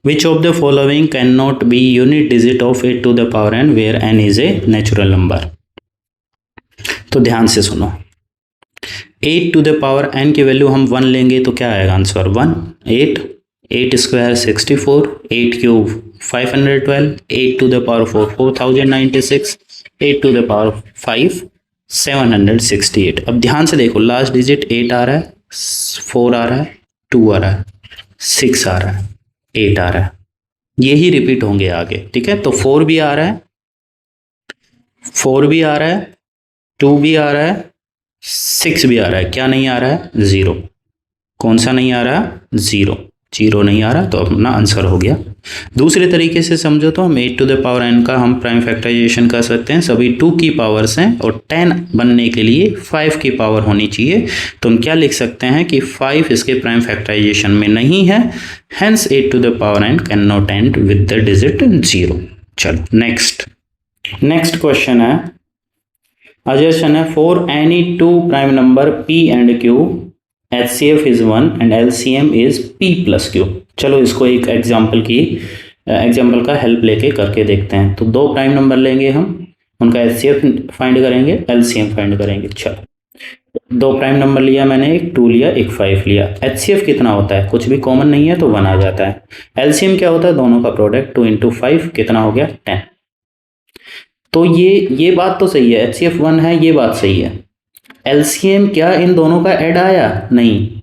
which of the following can not be unit digit of 8 to the power n where n is a natural number. तो ध्यान से सुनो, 8 टू द पावर n की वैल्यू हम 1 लेंगे तो क्या आएगा answer 1, 8 square 64, 8 cube 512, 8 to the power 4 4096, 8 to the power 5 768। अब ध्यान से देखो, लास्ट डिजिट 8 आ रहा है, 4 आ रहा है, 2 आ रहा है, 6 आ रहा है, 8 आ रहा है, यही रिपीट होंगे आगे। ठीक है, तो 4 भी आ रहा है, 4 भी आ रहा है, 2 भी आ रहा है, 6 भी आ रहा है, क्या नहीं आ रहा है 0। कौन सा नहीं आ रहा, 0 नहीं आ रहा, तो अपना आंसर हो गया। दूसरे तरीके से समझो तो हम 8 टू द पावर n का हम प्राइम फैक्टराइजेशन कर सकते हैं, सभी 2 की पावर्स हैं और 10 बनने के लिए 5 की पावर होनी चाहिए, तो हम क्या लिख सकते हैं कि 5 इसके प्राइम फैक्टराइजेशन में नहीं है, hence 8 to the power n can not end with the digit 0। चलो नेक्स्ट क्वेश्चन है, assertion है for any 2 prime number p and q HCF is 1 and LCM is p plus q। चलो इसको एक एग्जाम्पल का हेल्प लेके करके देखते हैं। तो 2 प्राइम नंबर लेंगे हम, उनका HCF फाइंड करेंगे, LCM फाइंड करेंगे। चलो 2 प्राइम नंबर लिया मैंने, एक 2 लिया एक 5 लिया। HCF कितना होता है, कुछ भी कॉमन नहीं है तो 1 आ जाता है। LCM क्या होता है, दोनों का प्रोडक्ट, 2 इंटू 5 कितना हो गया 10। तो ये बात तो सही है, HCF 1 है, ये बात सही है। LCM क्या इन दोनों का ऐड आया, नहीं।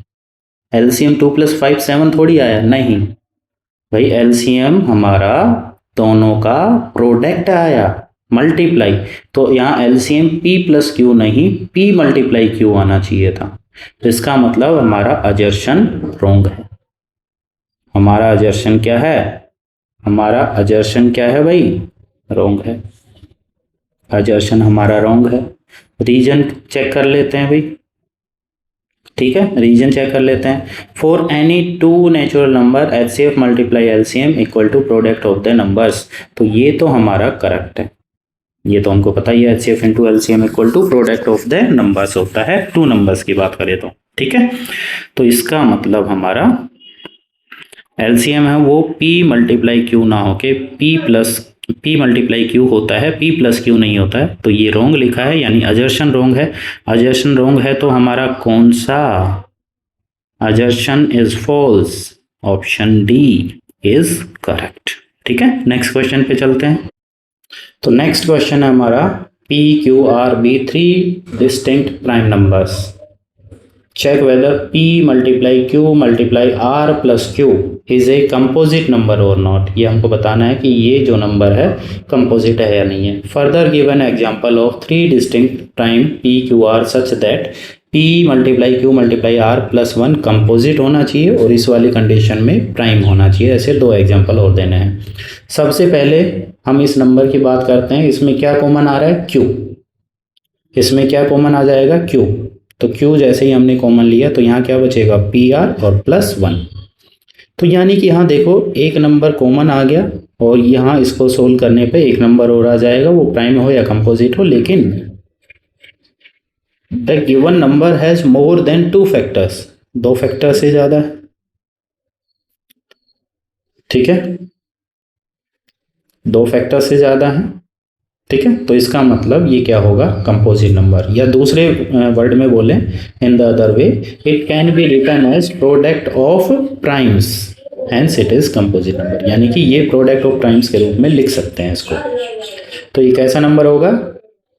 LCM 2 + 5 7 थोड़ी आया, नहीं भाई, LCM हमारा दोनों का प्रोडक्ट आया, मल्टीप्लाई। तो यहाँ LCM p + q नहीं, p × q आना चाहिए था। तो इसका मतलब हमारा अजर्शन रॉन्ग है। हमारा अजर्शन क्या है, हमारा अजर्शन क्या है भाई, रॉन्ग है। अजर्शन हमारा रॉन्ग है। रीजन चेक कर लेते हैं भाई, ठीक है, रीजन चेक कर लेते हैं। For any two natural number HCF multiply LCM equal to product of the numbers, तो ये तो हमारा करेक्ट है, ये तो हमको पता ही है, HCF into LCM equal to product of the numbers होता है, टू नंबर्स की बात करें तो, ठीक है। तो इसका मतलब हमारा एलसीएम है वो p मल्टीप्लाई क्यू ना होके p मल्टीप्लाई क्यू होता है, p प्लस क्यू नहीं होता है, तो ये रॉन्ग लिखा है, यानी अजर्शन रॉन्ग है। अजर्शन रॉन्ग है तो हमारा कौन सा assertion is false, option D is correct, ठीक है। नेक्स्ट क्वेश्चन पे चलते हैं। तो नेक्स्ट क्वेश्चन है हमारा p q r b three distinct prime numbers, check whether p multiply q multiply r plus q is a composite number or not, ये हमको बताना है कि ये जो नंबर है कंपोजिट है या नहीं है। Further given example of three distinct prime p q r such that p multiply q multiply r plus one composite होना चाहिए और इस वाली कंडीशन में प्राइम होना चाहिए। ऐसे दो एग्जाम्पल और देने हैं। सबसे पहले हम इस नंबर की बात करते हैं, इसमें क्या कॉमन आ रहा है, q, इसमें क्या कॉमन आ जाएगा, q, तो Q जैसे ही हमने कॉमन लिया तो यहाँ क्या बचेगा, PR और प्लस वन। तो यानी कि यहाँ देखो एक नंबर कॉमन आ गया और यहाँ इसको सोल्व करने पे एक नंबर और आ जाएगा, वो प्राइम हो या कंपोजिट हो, लेकिन the given number has more than two factors, दो फैक्टर से ज्यादा है, ठीक है, दो फैक्टर से ज्यादा है, ठीक है। तो इसका मतलब ये क्या होगा, कंपोजिट नंबर, या दूसरे वर्ड में बोलें in the other way it can be written as product of primes, hence it is composite number, यानी कि ये प्रोडक्ट ऑफ प्राइम्स के रूप में लिख सकते हैं इसको। तो ये कैसा नंबर होगा,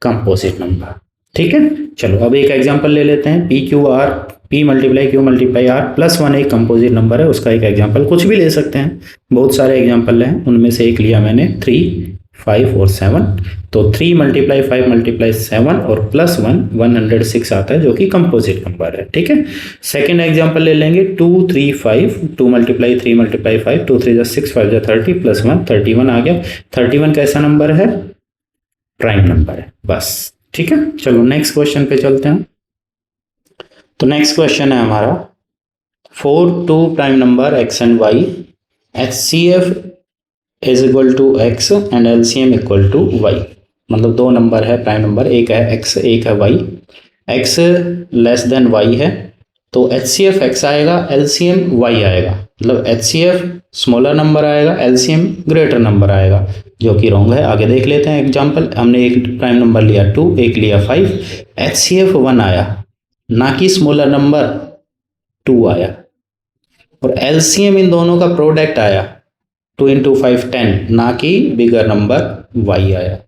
कंपोजिट नंबर, ठीक है। चलो अब एक एग्जांपल ले लेते हैं, P Q R, P multiply Q multiply R plus one एक कंपोजिट नंबर है, उसका एक एग्जाम्पल, कुछ भी ले सकते हैं, बहुत सारे एग्जाम्पल हैं, उनमें से एक लिया मैंने 3, 5 और 7, तो 3 मल्टीप्लाई 5 मल्टीप्लाई 7 और प्लस 1 106 आता है जो कि कंपोजिट नंबर है, ठीक है। सेकंड एग्जांपल ले लेंगे 2 3 5, 2 मल्टीप्लाई 3 मल्टीप्लाई 5, 2 3 6 5 30 प्लस 1 31 आ गया। 31 कैसा नंबर है, प्राइम नंबर है, बस, ठीक है। चलो नेक्स्ट क्वेश्चन पे चलते हैं। तो नेक्स्ट क्वेश्चन है हमारा 4 2 prime number x and y, HCF is equal to x and LCM equal to y, मतलब दो नंबर है प्राइम नंबर, एक है x एक है y, x less than y है तो HCF x आएगा, LCM y आएगा, मतलब HCF स्मॉलर नंबर आएगा, LCM ग्रेटर नंबर आएगा, जो कि रॉन्ग है। आगे देख लेते हैं एग्जांपल, हमने एक प्राइम नंबर लिया 2, एक लिया 5, HCF 1 आया, ना कि स्मॉलर नंबर 2 आया, और LCM इन दोनों का प्रोडक्ट आया 2 इंटू 5 10, ना कि बिगर नंबर y आया,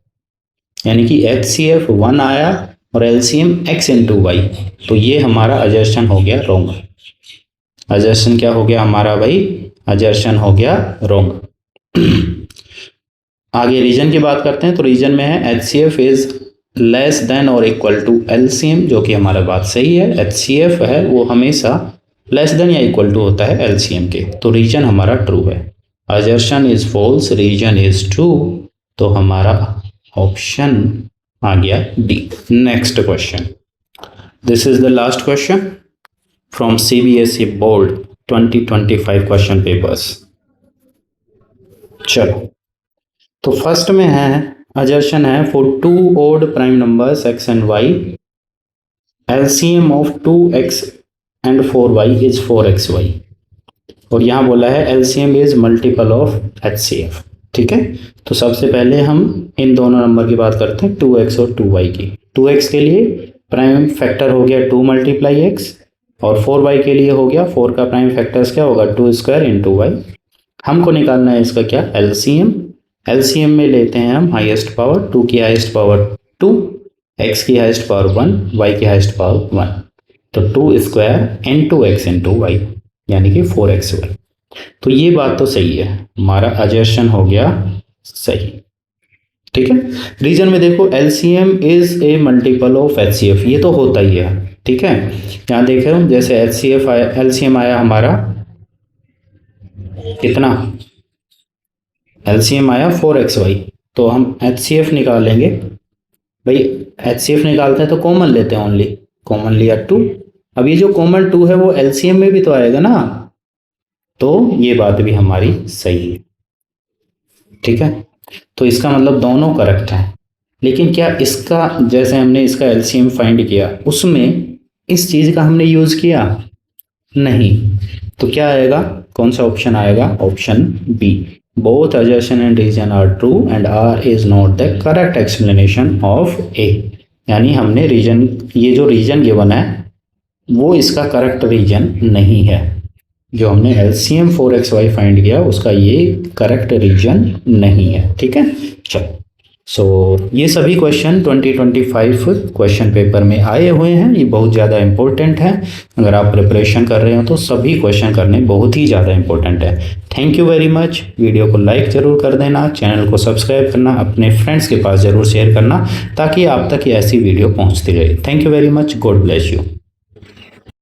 यानी कि HCF 1 आया और LCM x इंटू वाई, तो ये हमारा अजर्शन हो गया रॉन्ग। अजर्शन क्या हो गया हमारा भाई, अजर्शन हो गया रॉन्ग। आगे रीजन की बात करते हैं, तो रीजन में है HCF इज लेस देन और इक्वल टू LCM, जो कि हमारा बात सही है, HCF है वो हमेशा लेस देन या इक्वल टू होता है LCM के, तो रीजन हमारा ट्रू है। Assertion is false, reason is true, तो हमारा ऑप्शन आ गया D. Next question, this is the last question from CBSE board 2025 question papers. चलो तो फर्स्ट में है अजर्शन है for 2 odd prime numbers x and y, LCM of 2x and 4y is 4xy, और यहाँ बोला है LCM is multiple of HCF, ठीक है। तो सबसे पहले हम इन दोनों नंबर की बात करते हैं 2x और 2y की। 2x के लिए प्राइम फैक्टर हो गया 2 मल्टीप्लाई x, और 4y के लिए हो गया 4 का प्राइम फैक्टर्स क्या होगा 2 स्क्वायर इंटू वाई। हमको निकालना है इसका क्या, LCM। LCM में लेते हैं हम हाईएस्ट पावर, 2 की हाईएस्ट पावर 2, x की हाईएस्ट पावर 1, y की हाईएस्ट पावर 1, तो 2 square into X into Y, यानी कि 4xy। तो ये बात तो सही है, हमारा अजर्शन हो गया सही, ठीक है। रीजन में देखो LCM is a multiple of HCF, ये तो होता ही है, ठीक है। यहाँ देख रहे हो जैसे HCF आया, LCM आया हमारा कितना, LCM आया 4xy, तो हम HCF निकालेंगे भाई HCF निकालते हैं तो कॉमन लेते हैं, ओनली कॉमन लिया 2। अब ये जो कॉमन 2 है वो LCM में भी तो आएगा ना, तो ये बात भी हमारी सही है। ठीक है, तो इसका मतलब दोनों करेक्ट हैं। लेकिन क्या इसका, जैसे हमने इसका LCM फाइंड किया उसमें इस चीज का हमने यूज किया नहीं, तो क्या आएगा, कौन सा ऑप्शन आएगा, option B, both assertion and reason are true and R is not the correct explanation of A. यानी हमने रीजन, ये जो रीजन गिवन है वो इसका करेक्ट रीजन नहीं है। जो हमने LCM 4xy फाइंड किया उसका ये करेक्ट रीजन नहीं है। ठीक है, चलो। सो ये सभी क्वेश्चन 2025 क्वेश्चन पेपर में आए हुए हैं, ये बहुत ज़्यादा इंपॉर्टेंट है। अगर आप प्रिपरेशन कर रहे हो तो सभी क्वेश्चन करने बहुत ही ज़्यादा इंपॉर्टेंट है। Thank you very much. Video को लाइक ज़रूर कर देना, चैनल को सब्सक्राइब करना, अपने फ्रेंड्स के पास ज़रूर शेयर करना ताकि आप तक ऐसी वीडियो पहुँचती रहे। Thank you very much, God bless you.